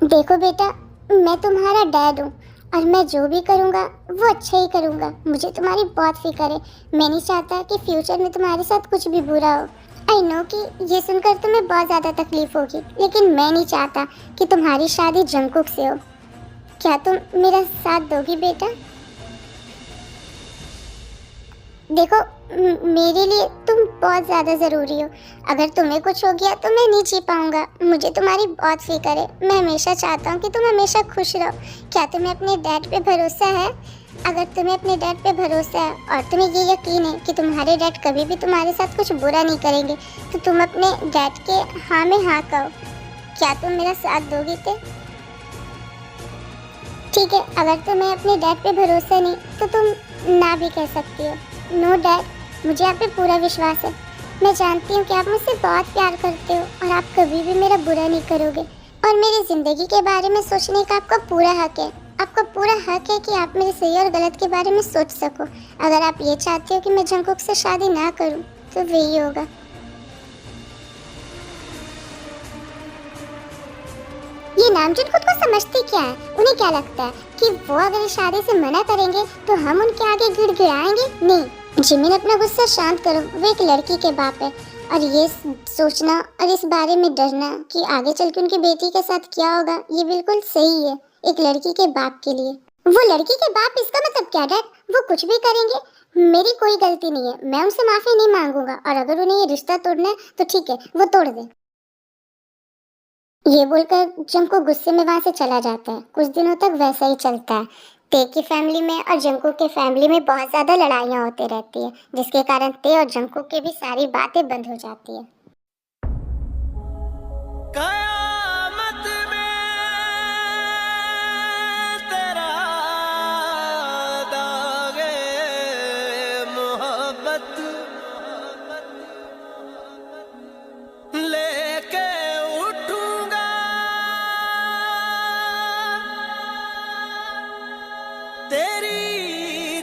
देखो बेटा, मैं तुम्हारा डैड हूँ और मैं जो भी करूँगा वो अच्छा ही करूँगा। मुझे तुम्हारी बहुत फिक्र है। मैं नहीं चाहता कि फ्यूचर में तुम्हारे साथ कुछ भी बुरा हो। आई नो कि ये सुनकर तुम्हें बहुत ज़्यादा तकलीफ होगी, लेकिन मैं नहीं चाहता कि तुम्हारी शादी जंगकुक से हो। क्या तुम मेरा साथ दोगी बेटा? देखो, मेरे लिए तुम बहुत ज़्यादा ज़रूरी हो। अगर तुम्हें कुछ हो गया तो मैं नहीं जी पाऊँगा। मुझे तुम्हारी बहुत फिक्र है। मैं हमेशा चाहता हूँ कि तुम हमेशा खुश रहो। क्या तुम्हें अपने डैड पे भरोसा है? अगर तुम्हें अपने डैड पे भरोसा है और तुम्हें ये यकीन है कि तुम्हारे डैड कभी भी तुम्हारे साथ कुछ बुरा नहीं करेंगे, तो तुम अपने डैड के हाँ में हाँ कहो। क्या तुम मेरा साथ दोगी? ठीक है, अगर तुम्हें अपने डैड पे भरोसा नहीं तो तुम ना भी कह सकती हो। नो डैड, मुझे आप पे पूरा विश्वास है। मैं जानती हूँ कि आप मुझसे बहुत प्यार करते हो और आप कभी भी मेरा बुरा नहीं करोगे, और मेरी ज़िंदगी के बारे में सोचने का आपका पूरा हक है। आपका पूरा हक है कि आप मेरे सही और गलत के बारे में सोच सको। अगर आप ये चाहते हो कि मैं जंगकुक से शादी ना करूँ तो वही होगा। ये नामजुन खुद को समझते क्या है? उन्हें क्या लगता है कि वो अगर इस शादी से मना करेंगे तो हम उनके आगे गिड़गिड़ाएंगे? नहीं, जिमिन, अपना गुस्सा शांत करो। वो एक लड़की के बाप है, और ये सोचना और इस बारे में डरना कि आगे चल के उनकी बेटी के साथ क्या होगा, ये बिल्कुल सही है एक लड़की के बाप के लिए। वो लड़की के बाप, इसका मतलब क्या डैड? वो कुछ भी करेंगे, मेरी कोई गलती नहीं है। मैं उनसे माफी नहीं मांगूंगा, और अगर उन्हें ये रिश्ता तोड़ना है तो ठीक है, वो तोड़ दे। ये बोलकर जंगकुक गुस्से में वहां से चला जाता है। कुछ दिनों तक वैसा ही चलता है। ते की फैमिली में और जंगकुक के फैमिली में बहुत ज्यादा लड़ाइयाँ होती रहती है, जिसके कारण ते और जंगकुक की भी सारी बातें बंद हो जाती है। कयामत में तेरा दागे मोहब्बत लेके उठूंगा, तेरी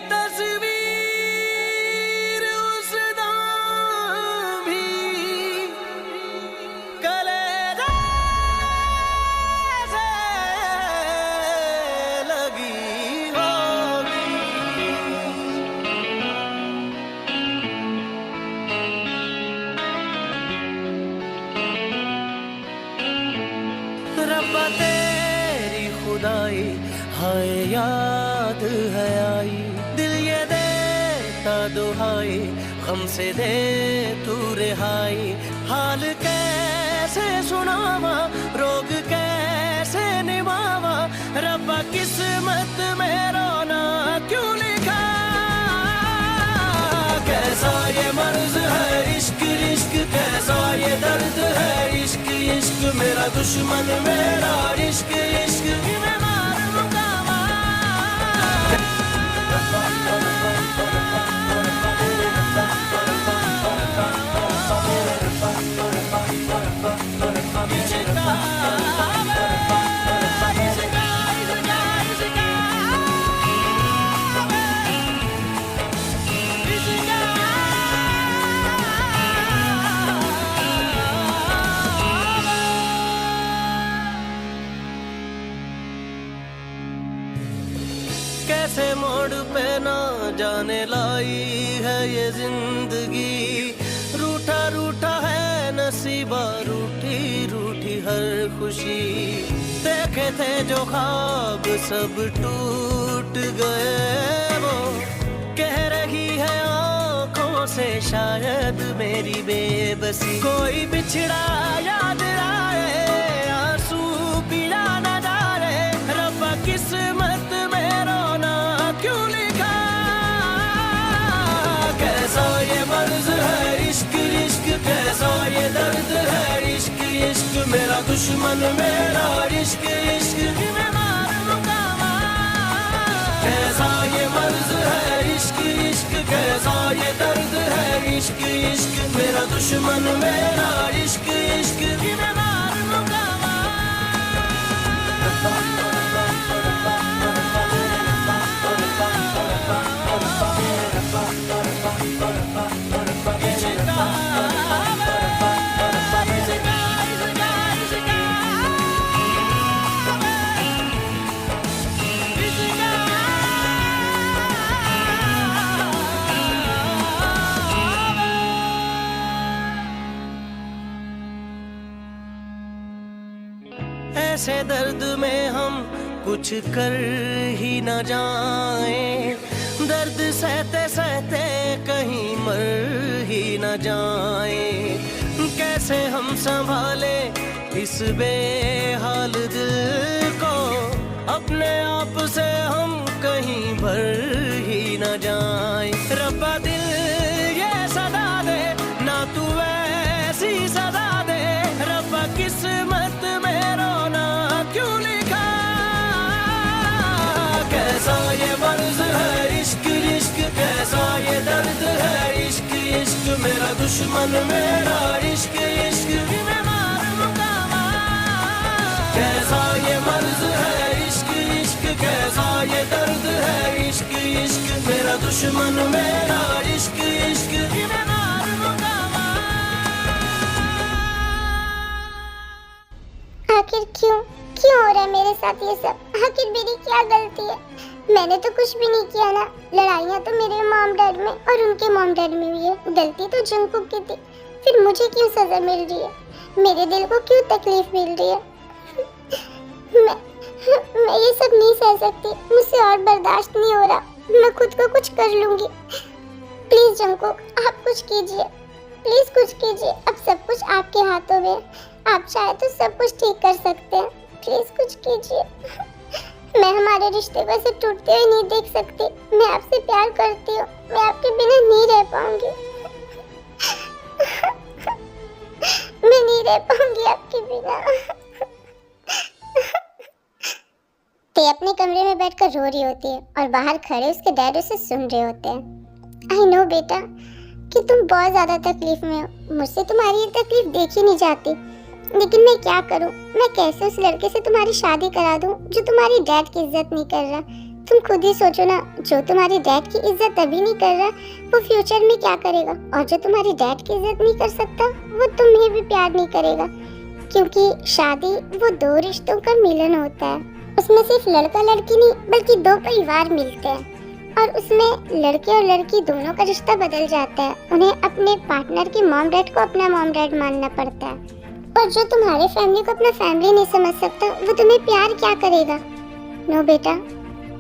रब्बा तेरी खुदाई हाय याद है आई, दिल ये देता दुहाई गम से दे तू रिहाई। हाल कैसे सुनावा रोग कैसे निभावा, रब्बा किस्मत में रोना क्यों लिखा। कैसा ये मर्ज है इश्क इश्क, कैसा ये दर्द है इश्क इश्क, मेरा दुश्मन मेरा इश्क इश्क मैं मार मुकामा। कैसे मोड़ पे ना जाने लाई है ये जिंदगी, रूठा रूठा है नसीबा रूठी रूठी हर खुशी। देखे थे जो ख्वाब सब टूट गए, वो कह रही है आंखों से शायद मेरी बेबसी। कोई बिछड़ा याद आए आंसू पिया न जा रहे, रब्बा किस्मत में रोना क्यों लिखा। कैसा ये मर्ज है इश्क इश्क, कैसा ये दर्द है इश्क इश्क, मेरा दुश्मन मेरा इश्क इश्क मैं मार मुकामा। कैसा ये मर्ज है इश्क इश्क, कैसा ये दर्द है इश्क इश्क, मेरा दुश्मन मेरा इश्क इश्क मैं मार मुकामा। ऐसे दर्द में हम कुछ कर ही न जाएं, दर्द सहते सहते कहीं मर ही न जाएं। कैसे हम संभाले इस बेहाल दिल को, अपने आप से हम कहीं भर ही न जाएं। रब्बा दिल ये सदा दे ना तू ऐसी सदा दे, रब्बा किस्मत में रोना क्यों लिखा। कैसा ये मर्ज है इश्क इश्क, कैसा ये दर्द है इश्क इश्क, मेरा दुश्मन मेरा इश्क इश्क मैं मार मुकामा। कैसा ये मर्ज है इश्क इश्क, कैसा ये दर्द है इश्क इश्क, मेरा दुश्मन मेरा इश्क इश्क मैं मार मुकामा। आखिर क्यों क्यों हो रहा है मेरे साथ ये सब? आखिर मेरी क्या गलती है? मैंने तो कुछ भी नहीं किया ना। लड़ाइयाँ तो मेरे मॉम डैड में और उनके मॉम डैड में हुई है, गलती तो जंगकुक की थी। फिर मुझे क्यों सजा मिल रही है? मेरे दिल को क्यों तकलीफ मिल रही है? मैं ये सब नहीं सह सकती, मुझसे और बर्दाश्त नहीं हो रहा। मैं खुद को कुछ कर लूंगी। प्लीज जंगकुक, आप कुछ कीजिए, प्लीज कुछ कीजिए। अब सब कुछ आपके हाथों में, आप चाहे तो सब कुछ ठीक कर सकते हैं। प्लीज कुछ कीजिए। मैं हमारे रिश्ते को ऐसे टूटते हुए नहीं देख सकती। मैं आपसे प्यार करती हूँ, मैं आपके बिना नहीं रह पाऊंगी। मैं नहीं रह पाऊंगी आपके बिना। ते अपने कमरे में बैठकर रो रही होती है और बाहर खड़े उसके डैड उसे सुन रहे होते हैं। आई नो बेटा कि तुम बहुत ज्यादा तकलीफ में हो। मुझसे तुम्हारी ये तकलीफ देखी नहीं जाती, लेकिन मैं क्या करूं? मैं कैसे उस लड़के से तुम्हारी शादी करा दूं जो तुम्हारी डैड की इज्जत नहीं कर रहा? तुम खुद ही सोचो ना, जो तुम्हारी डैड की इज्जत अभी नहीं कर रहा वो फ्यूचर में क्या करेगा? और जो तुम्हारी डैड की इज्जत नहीं कर सकता वो तुम्हें भी प्यार नहीं करेगा, क्योंकि शादी वो दो रिश्तों का मिलन होता है। उसमें सिर्फ लड़का लड़की नहीं बल्कि दो परिवार मिलते हैं, और उसमें लड़के और लड़की दोनों का रिश्ता बदल जाता है। उन्हें अपने पार्टनर के मॉम डैड को अपना मॉम डैड मानना पड़ता है। और जो तुम्हारे फैमिली को अपना फैमिली नहीं समझ सकता वो तुम्हें प्यार क्या करेगा। नो बेटा,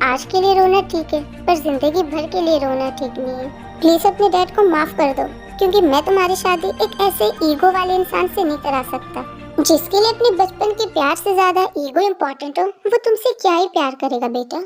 आज के लिए रोना ठीक है पर जिंदगी भर के लिए रोना ठीक नहीं है। प्लीज अपने डैड को माफ कर दो, क्योंकि मैं तुम्हारी शादी एक ऐसे ईगो वाले इंसान से नहीं करा सकता जिसके लिए अपने बचपन के प्यार से ज्यादा ईगो इम्पोर्टेंट हो। वो तुमसे क्या ही प्यार करेगा बेटा।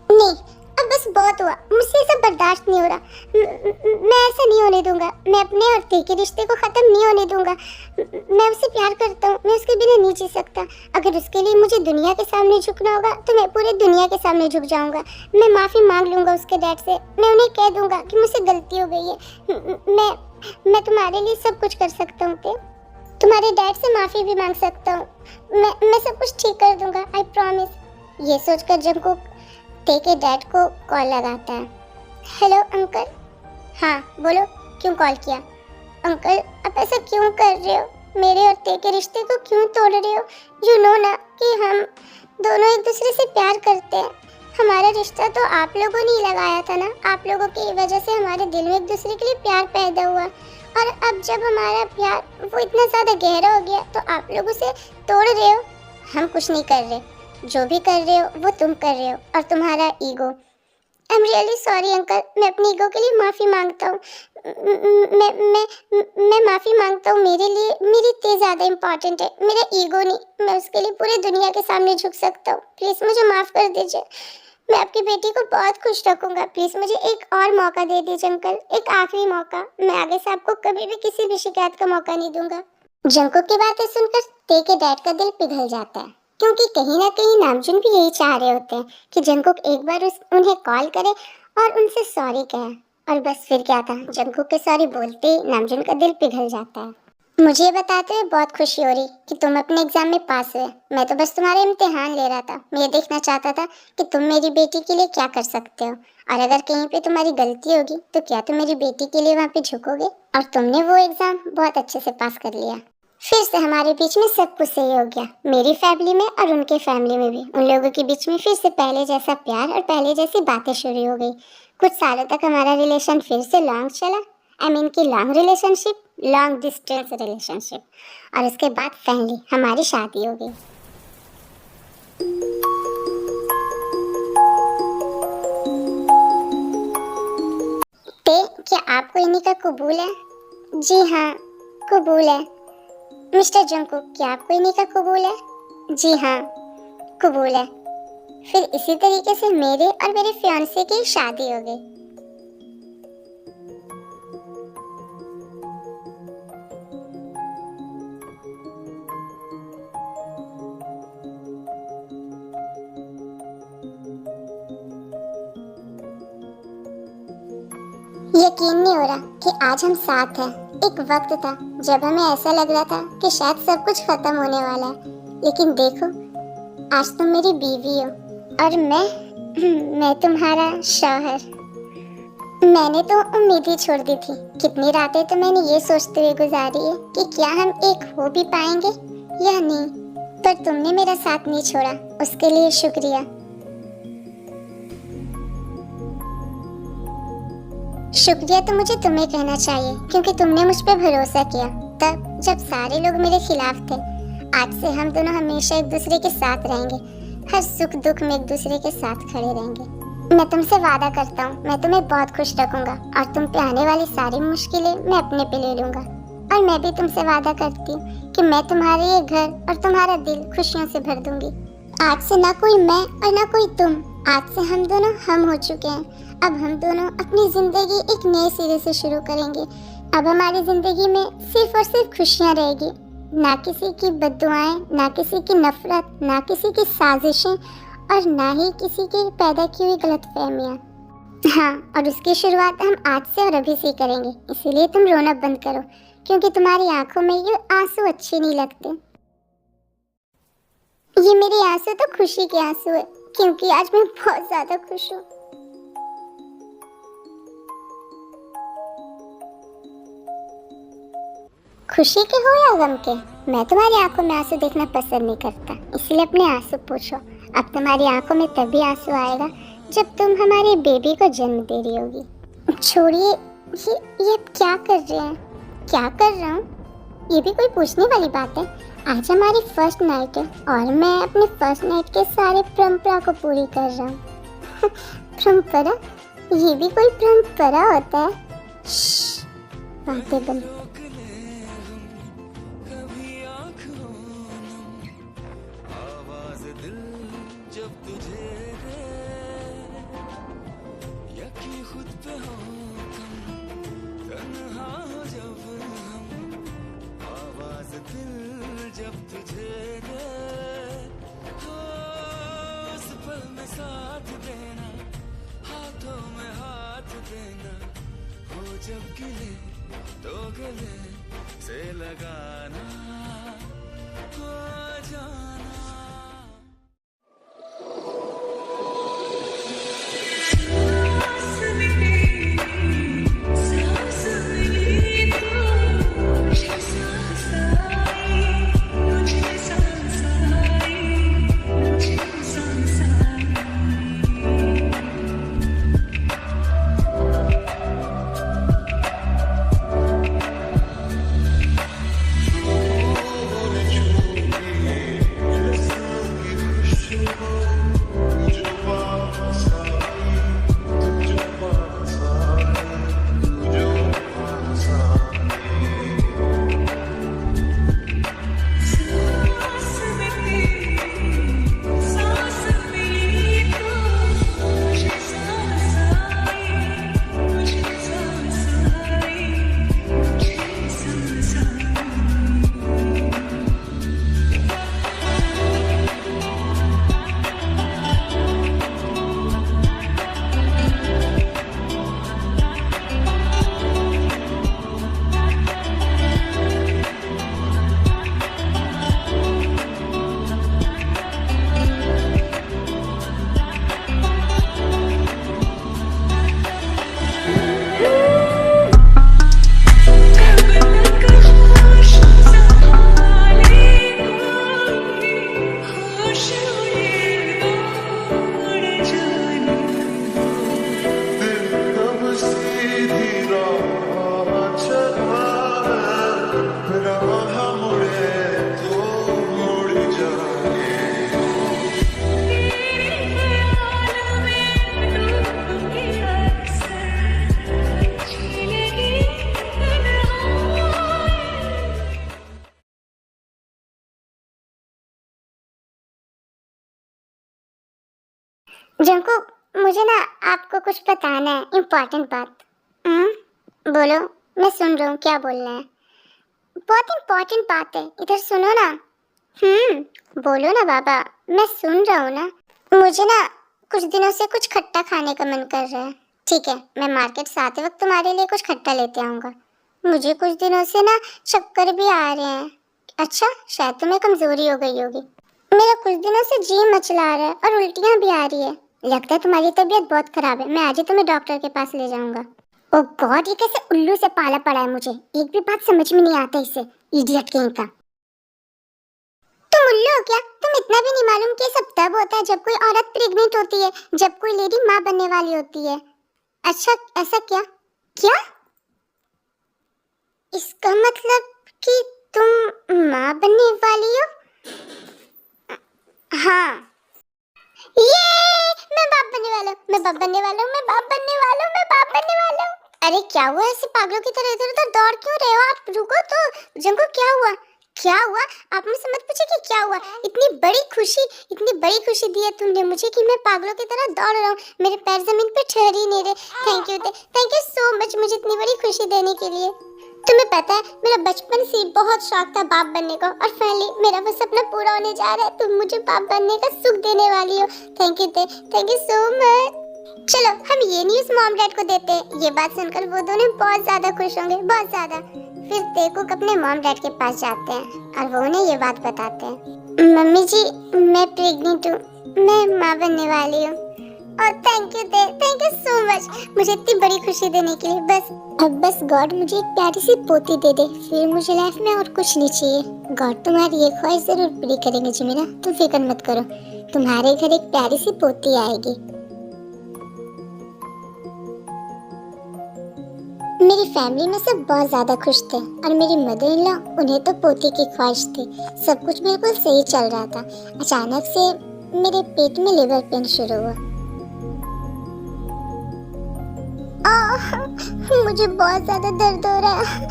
नहीं, अब बस बहुत हुआ, मुझसे सब बर्दाश्त नहीं हो रहा। मैं ऐसा नहीं होने दूंगा। मैं अपने और ते के रिश्ते को खत्म नहीं होने दूंगा। मैं उससे प्यार करता हूँ, मैं उसके बिना नहीं जी सकता। अगर उसके लिए मुझे दुनिया के सामने झुकना होगा तो मैं पूरे दुनिया के सामने झुक जाऊंगा। मैं माफ़ी मांग लूंगा उसके डैड से। मैं उन्हें कह दूंगा कि मुझसे गलती हो गई है। मैं तुम्हारे लिए सब कुछ कर सकता हूँ ते। तुम्हारे डैड से माफ़ी भी मांग सकता हूँ। मैं सब कुछ ठीक कर दूंगा, आई प्रॉमिस। ये सोचकर जंको ते के डैड को कॉल लगाता है। Hello uncle. हाँ बोलो, क्यों कॉल किया? अंकल, आप ऐसा क्यों कर रहे हो? मेरे और ते के रिश्ते को क्यों तोड़ रहे हो? यू नो ना कि हम दोनों एक दूसरे से प्यार करते हैं। हमारा रिश्ता तो आप लोगों ने ही लगाया था ना। आप लोगों की वजह से हमारे दिल में एक दूसरे के लिए प्यार पैदा हुआ, और अब जब हमारा प्यार वो इतना ज़्यादा गहरा हो गया तो आप लोग उसे तोड़ रहे हो। हम कुछ नहीं कर रहे, जो भी कर रहे हो वो तुम कर रहे हो और तुम्हारा ego. I am really sorry uncle, मैं अपनी ईगो के लिए माफ़ी मांगता हूँ। मैं माफ़ी मांगता हूँ। मेरे लिए मेरी ते ज़्यादा इम्पॉर्टेंट है, मेरा ईगो नहीं। मैं उसके लिए पूरे दुनिया के सामने झुक सकता हूँ। प्लीज़ मुझे माफ़ कर दीजिए। मैं आपकी बेटी को बहुत खुश रखूँगा। प्लीज़ मुझे एक और मौका दे दीजिए अंकल, एक आखिरी मौका। मैं आगे से आपको कभी भी किसी भी शिकायत का मौका नहीं दूंगा। जंको की बातें सुनकर ते के डैड का दिल पिघल जाता है, क्योंकि कहीं ना कहीं नामजुन भी यही चाह रहे होते हैं कि जंकुक एक बार उन्हें कॉल करे और उनसे सॉरी कहे। और बस फिर क्या था, जंकुक के सॉरी बोलते ही नामजुन का दिल पिघल जाता है। मुझे ये बताते हुए बहुत खुशी हो रही कि तुम अपने एग्जाम में पास हुए। मैं तो बस तुम्हारे इम्तिहान ले रहा था। मैं ये देखना चाहता था कि तुम मेरी बेटी के लिए क्या कर सकते हो, और अगर कहीं पे तुम्हारी गलती होगी तो क्या तुम मेरी बेटी के लिए वहाँ पे झुकोगे। और तुमने वो एग्जाम बहुत अच्छे से पास कर लिया। फिर से हमारे बीच में सब कुछ सही हो गया। मेरी फैमिली में और उनके फैमिली में भी। उन लोगों के बीच में फिर से पहले जैसा प्यार और पहले जैसी बातें शुरू हो गई। कुछ सालों तक हमारा रिलेशन फिर से लॉन्ग चला। आई मीन की long relationship, long distance relationship. और उसके बाद फाइनली हमारी शादी हो गई। ते, क्या आपको इन्हीं का कबूल है? जी हाँ, कबूल है। मिस्टर जंकुक, क्या आपको इन्हीं का कबूल है? जी हाँ, कबूल है। फिर इसी तरीके से मेरे और मेरे फियांसे की शादी हो गई। यकीन नहीं हो रहा कि आज हम साथ हैं। एक वक्त था जब हमें ऐसा लग रहा था कि शायद सब कुछ खत्म होने वाला है, लेकिन देखो आज तुम मेरी बीवी हो और मैं तुम्हारा शौहर। मैंने तो उम्मीद ही छोड़ दी थी। कितनी रातें तो मैंने ये सोचते हुए गुजारी है कि क्या हम एक हो भी पाएंगे या नहीं, पर तुमने मेरा साथ नहीं छोड़ा, उसके लिए शुक्रिया। शुक्रिया तो मुझे तुम्हें कहना चाहिए, क्योंकि तुमने मुझ पे भरोसा किया तब जब सारे लोग मेरे खिलाफ थे। आज से हम दोनों हमेशा एक दूसरे के साथ रहेंगे, हर सुख दुख में एक दूसरे के साथ खड़े रहेंगे। मैं तुमसे वादा करता हूँ, मैं तुम्हें बहुत खुश रखूंगा और तुम पे आने वाली सारी मुश्किलें मैं अपने पे ले लूंगा। और मैं भी तुमसे वादा करती हूँ कि मैं तुम्हारे ये घर और तुम्हारा दिल खुशियों से भर दूंगी। आज से ना कोई मैं और ना कोई तुम, आज से हम दोनों हम हो चुके हैं। अब हम दोनों अपनी जिंदगी एक नए सिरे से शुरू करेंगे। अब हमारी जिंदगी में सिर्फ और सिर्फ खुशियाँ रहेगी, ना किसी की बद्दुआएं, ना किसी की नफरत, ना किसी की साजिशें और ना ही किसी की पैदा की हुई गलतफहमियाँ। हाँ, और उसकी शुरुआत हम आज से और अभी से करेंगे। इसीलिए तुम रोना बंद करो, क्योंकि तुम्हारी आंखों में ये आंसू अच्छे नहीं लगते। ये मेरे आंसू तो खुशी के आंसू है, क्योंकि आज मैं बहुत ज्यादा खुश हूँ। खुशी के हो या गम के, मैं तुम्हारी आंखों में आंसू देखना पसंद नहीं करता, इसलिए अपने आंसू पूछो। अब तुम्हारी आंखों में तभी आंसू आएगा जब तुम हमारे बेबी को जन्म दे रही होगी। छोड़िए, ये अब क्या कर रहे हैं? क्या कर रहा हूँ? ये भी कोई पूछने वाली बात है? आज हमारी फर्स्ट नाइट है और मैं अपने फर्स्ट नाइट के सारे परंपरा को पूरी कर रहा हूँ। परंपरा? ये भी कोई परंपरा होता है? बातें बंद। जब तुझे दे हो उस पल में साथ देना, हाथों में हाथ देना, हो जब गिले तो गले से लगाना, हो जाना। जंकू, मुझे ना आपको कुछ बताना है, इम्पोर्टेंट बात। बोलो, मैं सुन रहा हूँ, क्या बोलना है? बहुत इम्पोर्टेंट बात है, इधर सुनो ना। बोलो ना बाबा, मैं सुन रहा हूँ ना। मुझे ना कुछ दिनों से कुछ खट्टा खाने का मन कर रहा है। ठीक है, मैं मार्केट से आते वक्त तुम्हारे लिए कुछ खट्टा लेते आऊँगा। मुझे कुछ दिनों से ना चक्कर भी आ रहे हैं। अच्छा, शायद तुम्हें कमजोरी हो गई होगी। मेरा कुछ दिनों से जी मचला रहा है और उल्टियाँ भी आ रही है। लगता है तुम्हारी तबीयत बहुत खराब है। मैं आज ही तुम्हें डॉक्टर के पास ले जाऊंगा। ओह गॉड, ये कैसे उल्लू से पाला पड़ा है मुझे। एक भी बात समझ में नहीं आता इसे, इडियट कहीं का। तुम उल्लू हो क्या? तुम इतना भी नहीं मालूम कि सब तब होता है जब कोई औरत प्रेग्नेंट होती है, जब कोई लेडी माँ बनने वाली होती है। अच्छा, ऐसा क्या? क्या? इसका मतलब कि तुम माँ बनने वाली हो? हाँ। ये मैं बाप बनने वाला हूँ, मैं बाप बनने वाला हूँ, मैं बाप बनने वाला हूँ, मैं बाप बनने वाला हूँ। अरे क्या हुआ? ऐसे पागलों की तरह इधर उधर दौड़ क्यों रहे हो आप? रुको तो। जंगू, क्या हुआ? क्या हुआ? आप मुझसे मत पूछिए कि क्या हुआ। इतनी बड़ी खुशी दी है तुमने मुझे कि मैं पागलों की तरह दौड़ रहा हूँ। मेरे पैर जमीन पे ठहर ही नहीं रहे। थैंक यू सो मच मुझे इतनी बड़ी खुशी देने के लिए। तुम्हें पता है, मेरा बचपन से बहुत शौक था बाप बनने का, और फाइनली मेरा वो सपना पूरा होने जा रहा है। तुम मुझे बाप बनने का सुख देने वाली हो। Thank you so much. चलो हम ये न्यूज़ मॉम डैड को देते हैं। ये बात सुनकर वो दोनों बहुत ज्यादा खुश होंगे, बहुत ज्यादा। फिर तेको अपने मॉम डैड के पास जाते हैं और वो उन्हें ये बात बताते हैं। मम्मी जी, मैं प्रेग्नेंट हूँ, मैं माँ बनने वाली हूँ। और थैंक यू सो मच मुझे इतनी बड़ी खुशी देने के लिए। बस गॉड मुझे एक प्यारी सी पोती दे दे, फिर मुझे लाइफ में और कुछ नहीं चाहिए। गॉड तुम्हारी ये ख्वाहिश जरूर पूरी करेंगे जिमिना, तुम फिक्र मत करो, तुम्हारे घर एक प्यारी सी पोती आएगी। मेरी फैमिली में सब बहुत ज्यादा खुश थे और मेरी मदर इन लॉ, उन्हें तो पोती की ख्वाहिश थी। सब कुछ बिल्कुल सही चल रहा था। अचानक से मेरे पेट में लिवर पेन शुरू हुआ। मुझे बहुत ज्यादा दर्द हो रहा है।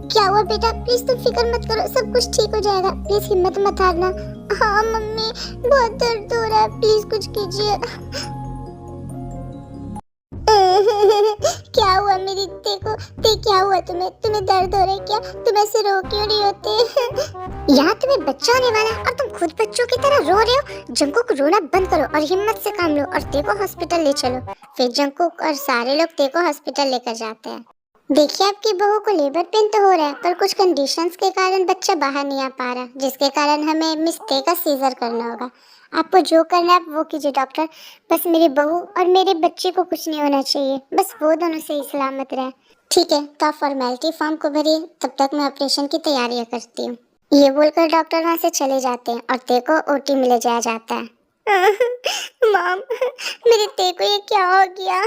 क्या हुआ बेटा? प्लीज तुम फिक्र मत करो, सब कुछ ठीक हो जाएगा। प्लीज हिम्मत मत हारना। हाँ मम्मी, बहुत दर्द हो रहा है, प्लीज कुछ कीजिए। क्या हुआ मेरी देखो, क्या हुआ तुम्हें दर्द हो रहा है क्या? तुम ऐसे रो क्यों रही होते? यहाँ तुम्हें बच्चा होने वाला है और तुम खुद बच्चों की तरह रो रहे हो। जंकुक रोना बंद करो और हिम्मत से काम लो और तेको हॉस्पिटल ले चलो। फिर जंकुक और सारे लोग तेको हॉस्पिटल लेकर जाते हैं। देखिए, आपकी बहू को लेबर पेन तो हो रहा है, पर कुछ कंडीशंस के कारण बच्चा बाहर नहीं आ पा रहा, जिसके कारण हमें मिस ते का सीजर करना होगा। आपको जो करना है आप वो कीजिए डॉक्टर। बस मेरी बहू और मेरे बच्चे को कुछ नहीं होना चाहिए, बस वो दोनों सही सलामत रहे। ठीक है, तो आप फॉर्मेलिटी फॉर्म को भरिए, तब तक मैं ऑपरेशन की तैयारियां करती हूँ। ये बोलकर डॉक्टर वहाँ से चले जाते हैं और ते को ओटी में ले जाया जाता है। मॉम, मेरे ते को ये क्या हो गया?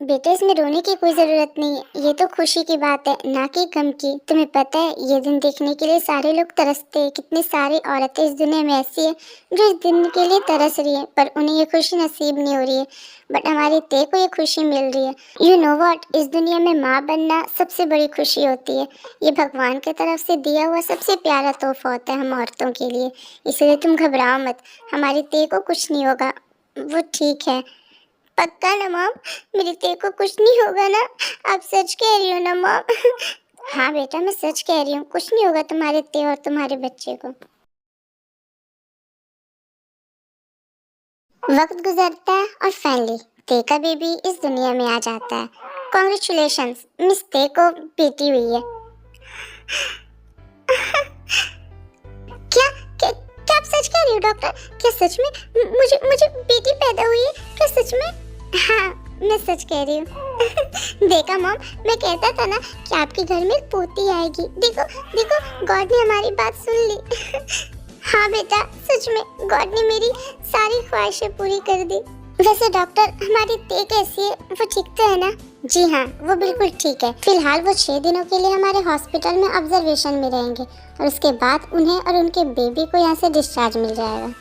बेटे, इसमें रोने की कोई ज़रूरत नहीं है, ये तो खुशी की बात है, ना कि गम की। तुम्हें पता है ये दिन देखने के लिए सारे लोग तरसते हैं। कितनी सारी औरतें इस दुनिया में ऐसी है जो इस दिन के लिए तरस रही है, पर उन्हें ये खुशी नसीब नहीं हो रही है। बट हमारी ते को ये खुशी मिल रही है। यू नो व्हाट, इस दुनिया में माँ बनना सबसे बड़ी खुशी होती है। ये भगवान की तरफ से दिया हुआ सबसे प्यारा तोहफा होता है हम औरतों के लिए। इसलिए तुम घबराओ मत, हमारी ते को कुछ नहीं होगा, वो ठीक है। पक्का ना मॉम? मेरी ते को कुछ नहीं होगा ना? आप सच कह रही हो ना मॉम? हाँ बेटा, मैं सच कह रही हूँ, कुछ नहीं होगा तुम्हारे ते और तुम्हारे बच्चे को। वक्त गुजरता है और फाइनली ते का बेबी इस दुनिया में आ जाता है। कॉन्ग्रेचुलेशंस, मिस ते को बेटी हुई है। क्या क्या क्या आप सच कह रही हो डॉक्टर? क्या सच में मुझे बेटी पैदा हुई है? क्या सच में? हाँ, मैं सच कह रही हूँ। देखा मॉम, मैं कहता था ना कि आपके घर में एक पोती आएगी। देखो देखो, गॉड ने हमारी बात सुन ली। हाँ बेटा, सच में गॉड ने मेरी सारी ख्वाहिशें पूरी कर दी। वैसे डॉक्टर, हमारी ते कैसी है? वो ठीक तो है ना? जी हाँ, वो बिल्कुल ठीक है। फिलहाल वो 6 दिनों के लिए हमारे हॉस्पिटल में ऑब्जर्वेशन में रहेंगे और उसके बाद उन्हें और उनके बेबी को यहाँ से डिस्चार्ज मिल जाएगा।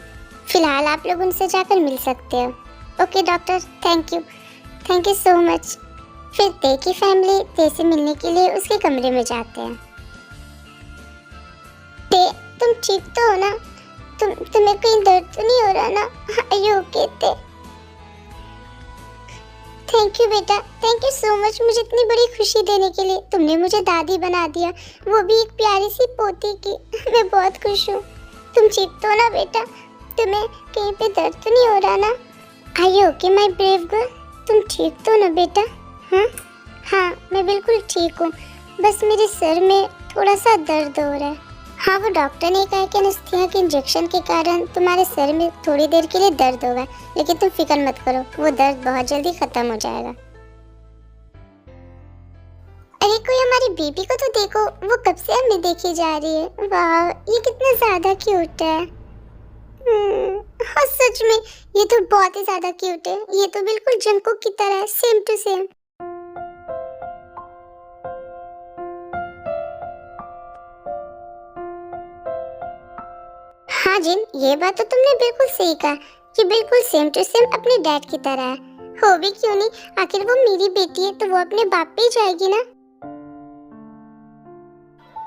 फिलहाल आप लोग उनसे जाकर मिल सकते हो। Okay doctor, thank you so much. फिर ते की फैमिली ते से मिलने के लिए उसके कमरे में जाते हैं। ते, तुम ठीक तो हो ना? तुम्हें कहीं दर्द तो नहीं हो रहा ना? आर यू ओके ते? थैंक यू बेटा, थैंक यू सो मच मुझे इतनी बड़ी खुशी देने के लिए। तुमने मुझे दादी बना दिया, वो भी एक प्यारी सी पोती की। मैं बहुत खुश हूँ। तुम ठीक तो हो ना बेटा? तुम्हें कहीं पे दर्द तो नहीं हो रहा ना? Are you okay my brave girl? तुम ठीक तो ना बेटा? हाँ, मैं बिल्कुल ठीक हूँ, बस मेरे सर में थोड़ा सा दर्द हो रहा है। हाँ, वो डॉक्टर ने कहा कि एनेस्थीसिया के इंजेक्शन के कारण तुम्हारे सर में थोड़ी देर के लिए दर्द होगा, लेकिन तुम फिक्र मत करो, वो दर्द बहुत जल्दी खत्म हो जाएगा। अरे कोई हमारी बेबी को तो देखो, वो कब से हमें देखी जा रही है। वाह, ये कितना ज्यादा क्यूट है। हाँ सच में, ये तो बहुत ही ज्यादा क्यूट है। ये तो बिल्कुल जंकुक की तरह है, सेम टू सेम। हाँ जिन, ये बात तो तुमने बिल्कुल सही कहा कि बिल्कुल सेम टू सेम अपने डैड की तरह है। हो भी क्यों नहीं, आखिर वो मेरी बेटी है तो वो अपने बाप पे ही जाएगी ना।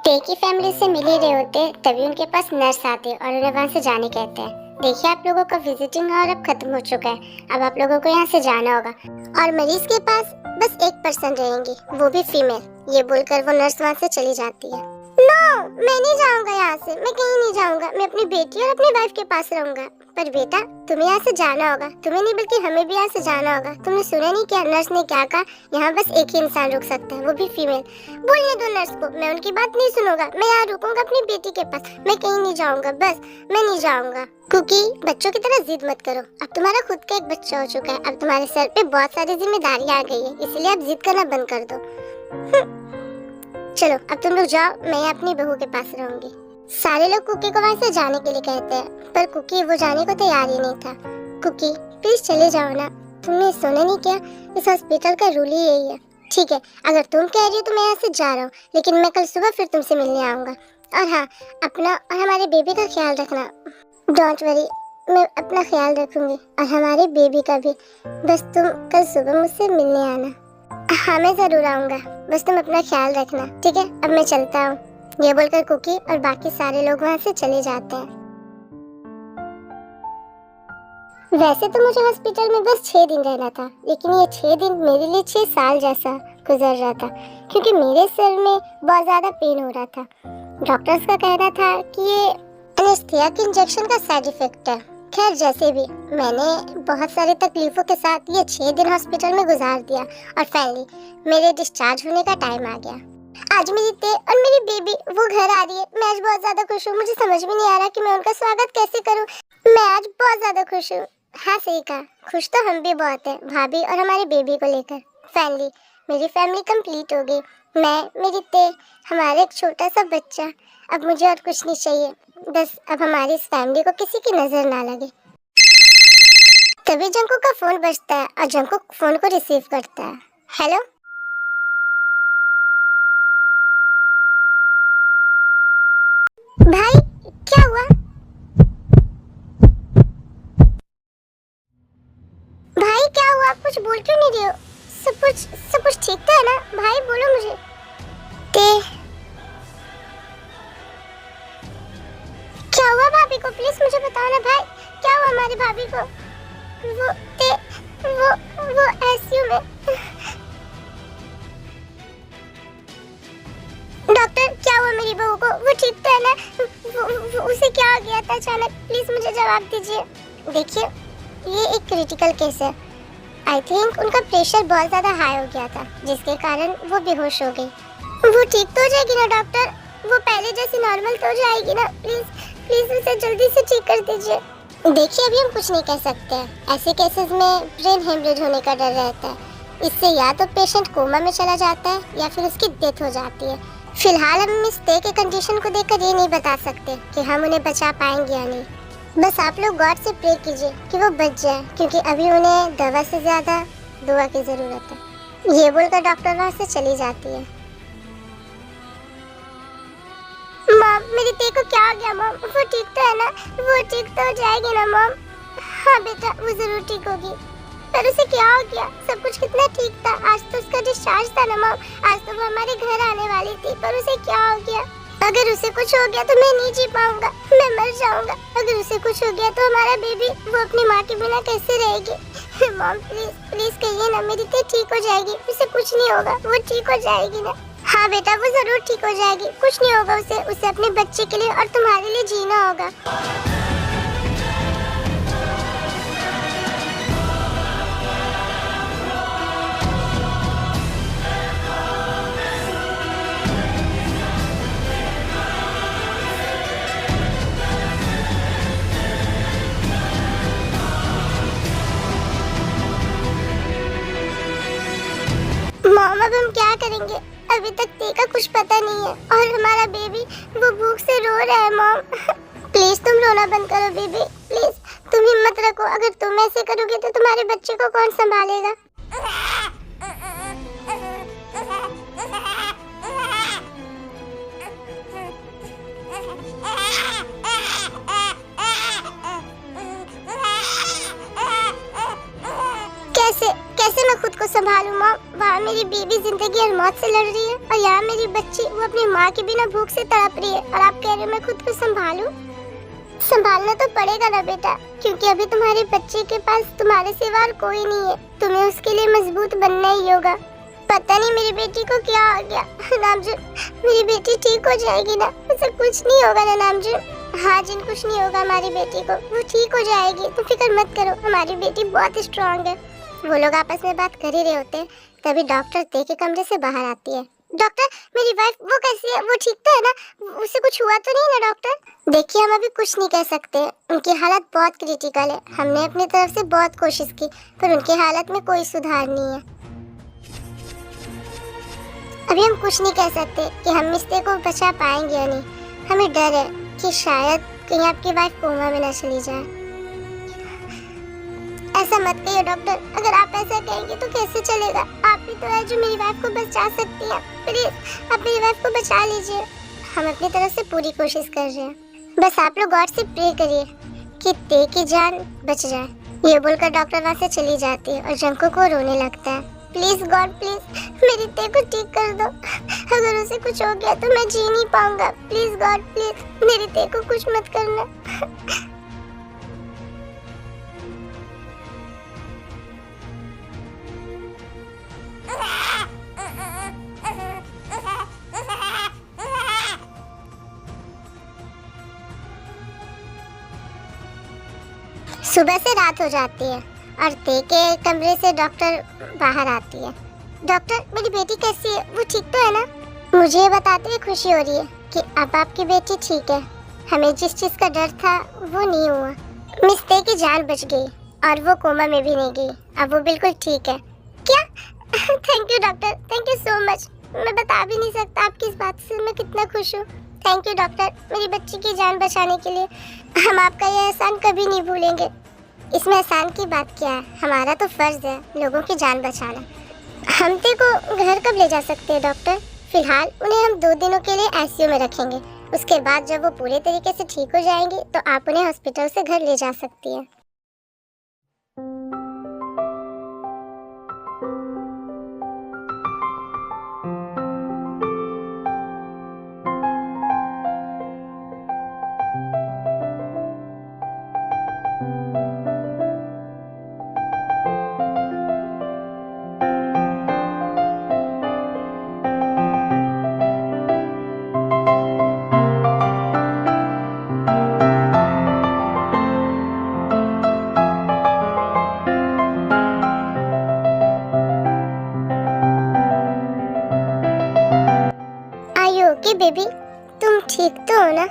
ते की फैमिली से मिल ही रहे होते तभी उनके पास नर्स आते और उन्हें वहाँ से जाने कहते हैं। देखिए, आप लोगों का विजिटिंग आवर अब खत्म हो चुका है, अब आप लोगों को यहाँ से जाना होगा और मरीज के पास बस एक पर्सन रहेंगी, वो भी फीमेल। ये बोलकर वो नर्स वहाँ से चली जाती है। नो, मैं नहीं जाऊंगा यहाँ से, मैं कहीं नहीं जाऊंगा। मैं अपनी बेटी और अपनी वाइफ के पास रहूंगा। पर बेटा, तुम्हें यहाँ से जाना होगा। तुम्हें नहीं बल्कि हमें भी यहाँ से जाना होगा। तुमने सुना नहीं क्या नर्स ने क्या कहा? यहाँ बस एक ही इंसान रुक सकता है, वो भी फीमेल। बोलने दो नर्स को, मैं उनकी बात नहीं सुनूंगा। मैं यहाँ रुकूंगा अपनी बेटी के पास। मैं कहीं नहीं जाऊंगा, बस मैं नहीं जाऊंगा। कुकी, बच्चों की तरह जिद मत करो। अब तुम्हारा खुद का एक बच्चा हो चुका है। अब तुम्हारे सर पे बहुत सारी जिम्मेदारियां आ गई है, इसलिए अब जिद करना बंद कर दो। चलो अब तुम लोग जाओ, मैं अपनी बहू के पास रहूंगी। सारे लोग कुकी को वहाँ से जाने के लिए कहते हैं, पर कुकी वो जाने को तैयार ही नहीं था। कुकी, प्लीज चले जाओ ना। तुमने सुना नहीं क्या? इस हॉस्पिटल का रूल ही यही है। ठीक है, अगर तुम कह रही हो तो मैं यहाँ से जा रहा हूँ, लेकिन मैं कल सुबह फिर तुमसे मिलने आऊंगा। और हाँ, अपना और हमारे बेबी का ख्याल रखना। डोंट वरी, मैं अपना ख्याल रखूंगी, और हमारे बेबी का भी। बस तुम कल सुबह मुझसे मिलने आना। हाँ, मैं जरूर आऊंगा, बस तुम अपना ख्याल रखना, ठीक है? अब मैं चलता हूँ। ये बोलकर कुकी और बाकी सारे लोग वहाँ से चले जाते हैं। वैसे तो मुझे हॉस्पिटल में बस 6 दिन रहना था, लेकिन ये 6 दिन मेरे लिए 6 साल जैसा गुजर रहा था, क्योंकि मेरे सर में बहुत ज्यादा पेन हो रहा था। डॉक्टर्स का कहना था कि ये एनेस्थीसिया के इंजेक्शन का साइड इफेक्ट है। खैर, जैसे भी, मैंने बहुत सारी तकलीफों के साथ ये 6 दिन हॉस्पिटल में गुजार दिया, और फाइनली मेरे डिस्चार्ज होने का टाइम आ गया। आज मेरी ते और मेरी बेबी वो घर आ रही है। मैं आज बहुत ज्यादा खुश हूँ। मुझे समझ में नहीं आ रहा कि मैं उनका स्वागत कैसे करूँ। मैं आज बहुत ज्यादा खुश हूँ। हाँ, सही कहा, खुश तो हम भी बहुत हैं, भाभी और हमारे बेबी को लेकर। फाइनली मेरी फैमिली कंप्लीट हो गई। मैं, मेरी ते, हमारे एक छोटा सा बच्चा। अब मुझे और कुछ नहीं चाहिए, बस अब हमारी इस फैमिली को किसी की नजर ना लगे। तभी जंको का फोन बजता है और जंको फोन को रिसीव करता है। हेलो, भाई क्या हुआ? भाई क्या हुआ? आप कुछ बोल क्यों नहीं रहे हो? सब कुछ ठीक तो है ना? भाई बोलो मुझे। क्या हुआ भाभी को? प्लीज मुझे बताओ ना भाई, क्या हुआ हमारी भाभी को? वो आईसीयू में। डॉक्टर, क्या हुआ मेरी बहू को? वो ठीक तो है ना? उसे क्या हो गया था अचानक? प्लीज मुझे जवाब दीजिए। देखिए, ये एक क्रिटिकल केस है। आई थिंक उनका प्रेशर बहुत ज्यादा हाई हो गया था, जिसके कारण वो बेहोश हो गई। वो ठीक तो हो जाएगी ना डॉक्टर? वो पहले जैसी नॉर्मल तो हो जाएगी ना? प्लीज उसे जल्दी से ठीक कर दीजिए। देखिए, अभी हम कुछ नहीं कह सकते हैं। ऐसे केसेस में ब्रेन हेमरेज होने का डर रहता है। इससे या तो पेशेंट कोमा में चला जाता है या फिर उसकी डेथ हो जाती है। फिलहाल हम इस ते के कंडीशन को देखकर ये नहीं बता सकते कि हम उन्हें बचा पाएंगे या नहीं। बस आप लोग गॉड से प्रे कीजिए कि वो बच जाए, क्योंकि अभी उन्हें दवा से ज्यादा दुआ की जरूरत है। ये बोलकर डॉक्टर वहाँ से चली जाती है। मॉम, मेरी ते को क्या हो गया मॉम? वो ठीक तो है ना? वो ठीक तो हो जाएगी ना मॉम? हाँ बेटा, वो जरूर ठीक होगी। पर उसे क्या हो गया? सब कुछ कितना ठीक था। आज तो उसका डिस्चार्ज था ना मॉम। आज तो वो हमारे घर आने वाली थी, पर उसे क्या हो गया? अगर उसे कुछ हो गया तो मैं नहीं जी पाऊंगा, मैं मर जाऊंगा। अगर उसे कुछ हो गया तो हमारा बेबी, वो अपनी माँ के बिना कैसे रहेगी? मॉम प्लीज कहिए ना, मेरी ते ठीक हो जाएगी। उसे कुछ नहीं होगा, वो ठीक हो जाएगी ना? हाँ बेटा, वो जरूर ठीक हो जाएगी। कुछ नहीं होगा उसे अपने बच्चे के लिए और तुम्हारे लिए जीना होगा। मॉम, अब हम क्या करेंगे? अभी तक ते का कुछ पता नहीं है, और हमारा बेबी वो भूख से रो रहा है। मॉम प्लीज तुम रोना बंद करो बेबी, प्लीज तुम हिम्मत रखो। अगर तुम ऐसे करोगे तो तुम्हारे बच्चे को कौन संभालेगा? कैसे मैं खुद को संभालूं मॉम? वहाँ मेरी बेबी जिंदगी और मौत से लड़ रही है, और यहाँ मेरी बच्ची वो अपनी माँ के बिना भूख से तड़प रही है, और आप कह रहे हो मैं खुद को संभालूं? संभालना तो पड़ेगा ना बेटा, क्योंकि अभी तुम्हारे बच्चे के पास तुम्हारे सिवा और कोई नहीं है। तुम्हें उसके लिए मजबूत बनना ही होगा। पता नहीं मेरी बेटी को क्या हो गया। नामजुन, मेरी बेटी ठीक हो जाएगी ना? उसे कुछ नहीं होगा ना नामजुन? हाँ जिन, कुछ नहीं होगा हमारी बेटी को, वो ठीक हो जाएगी, तुम फिक्र मत करो, हमारी बेटी बहुत स्ट्रांग है। वो लोग आपस में बात कर ही रहे होते हैं, तभी डॉक्टर ते के कमरे से बाहर आती है। डॉक्टर, मेरी वाइफ वो कैसी है? वो ठीक तो है ना? उसे कुछ हुआ तो नहीं ना डॉक्टर? देखिए हम अभी कुछ नहीं कह सकते, उनकी हालत बहुत क्रिटिकल है। हमने अपनी तरफ से बहुत कोशिश की पर उनकी हालत में कोई सुधार नहीं है। अभी हम कुछ नहीं कह सकते कि हम मिस्ते को बचा पाएंगे या नहीं। हमें डर है कि शायद कहीं आपकी वाइफ कोमा में न चली जाए। ऐसा मत कहिए डॉक्टर, अगर आप ऐसा कहेंगे तो कैसे चलेगा? आप ही तो है जो मेरी वाइफ को बचा सकती हैं। प्लीज आप मेरी वाइफ को बचा लीजिए। हम अपनी तरफ से पूरी कोशिश कर रहे हैं, बस आप लोग गॉड से प्रे करिए कि ते की जान बच जाए। ये बोलकर डॉक्टर वहाँ से चली जाती है और जंको को रोने लगता है। प्लीज गॉड, प्लीज मेरी ते को ठीक कर दो। अगर उसे कुछ हो गया तो मैं जी नहीं पाऊंगा। प्लीज गॉड, प्लीज मेरी ते को कुछ मत करना। सुबह से रात हो जाती है और ते के कमरे से डॉक्टर बाहर आती है। डॉक्टर, मेरी बेटी कैसी है? वो ठीक तो है ना? मुझे ये बताते हुए खुशी हो रही है कि अब आपकी बेटी ठीक है। हमें जिस चीज का डर था वो नहीं हुआ। मिस ते की जान बच गई और वो कोमा में भी नहीं गई। अब वो बिल्कुल ठीक है। क्या? Thank you doctor, thank you so much. मैं बता भी नहीं सकता आपकी इस बात से मैं कितना खुश हूँ। थैंक यू डॉक्टर, मेरी बच्ची की जान बचाने के लिए। हम आपका यह एहसान कभी नहीं भूलेंगे। इसमें एहसान की बात क्या है? हमारा तो फर्ज है लोगों की जान बचाना। हम ते को घर कब ले जा सकते हैं डॉक्टर? फिलहाल उन्हें हम 2 दिनों के लिए आईसीयू में रखेंगे। उसके बाद जब वो पूरे तरीके से ठीक हो जाएंगी तो आप उन्हें हॉस्पिटल से घर ले जा सकती हैं। ओके बेबी, तुम ठीक तो हो ना?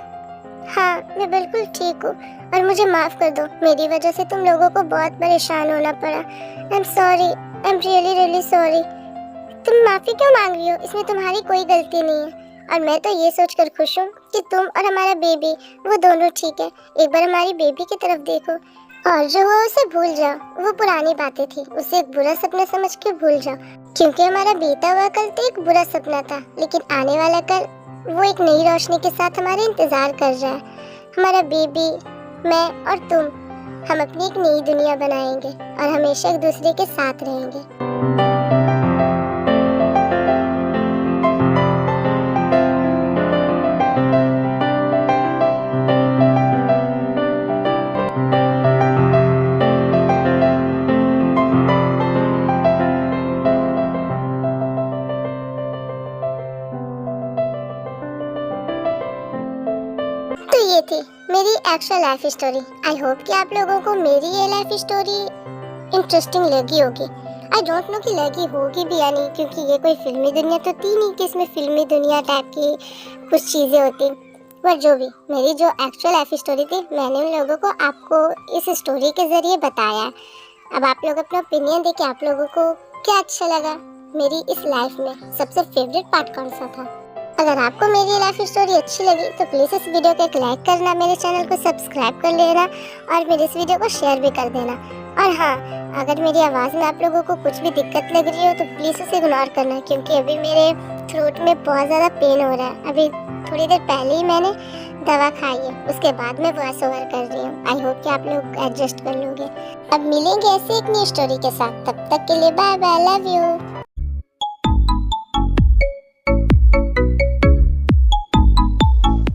हाँ मैं बिल्कुल ठीक हूँ और मुझे माफ कर दो, मेरी वजह से तुम लोगों को बहुत परेशान होना पड़ा। I am sorry, I am really really sorry. तुम माफी क्यों मांग रही हो? इसमें तुम्हारी कोई गलती नहीं है और मैं तो ये सोचकर खुश हूँ कि तुम और हमारा बेबी वो दोनों ठीक है। एक बार हमारी बेबी की तरफ देखो और जो हुआ उसे भूल जाओ। वो पुरानी बातें थी, उसे एक बुरा सपना समझ के भूल जाओ, क्योंकि हमारा बीता हुआ कल तो एक बुरा सपना था, लेकिन आने वाला कल वो एक नई रोशनी के साथ हमारे इंतजार कर रहा है। हमारा बेबी, मैं और तुम, हम अपनी एक नई दुनिया बनाएंगे और हमेशा एक दूसरे के साथ रहेंगे। तो ये थी मेरी actual life story. I hope कि आप लोगों को मेरी ये लाइफ स्टोरी इंटरेस्टिंग लगी होगी। आई डोंट नो कि लगी होगी भी या नहीं, क्योंकि ये कोई फिल्मी दुनिया तो थी नहीं कि इसमें फिल्मी दुनिया टाइप की कुछ चीज़ें होती। पर जो भी मेरी जो एक्चुअल लाइफ स्टोरी थी, मैंने उन लोगों को आपको इस स्टोरी के ज़रिए बताया है। अब आप लोग अपना ओपिनियन दें कि आप लोगों को क्या अच्छा लगा मेरी इस लाइफ में, सबसे फेवरेट पार्ट कौन सा था। अगर आपको मेरी लाइफ स्टोरी अच्छी लगी तो प्लीज़ इस वीडियो को एक लाइक करना, मेरे चैनल को सब्सक्राइब कर लेना और मेरे इस वीडियो को शेयर भी कर देना। और हाँ, अगर मेरी आवाज़ में आप लोगों को कुछ भी दिक्कत लग रही हो तो प्लीज़ उसे इग्नोर करना, क्योंकि अभी मेरे थ्रोट में बहुत ज़्यादा पेन हो रहा है। अभी थोड़ी देर पहले ही मैंने दवा खाई है, उसके बाद मैं वॉइस ओवर कर रही हूँ। आई होप कि आप लोग एडजस्ट कर लोगे। अब मिलेंगे ऐसे एक नई स्टोरी के साथ, तब तक के लिए बाय बाय, लव यू।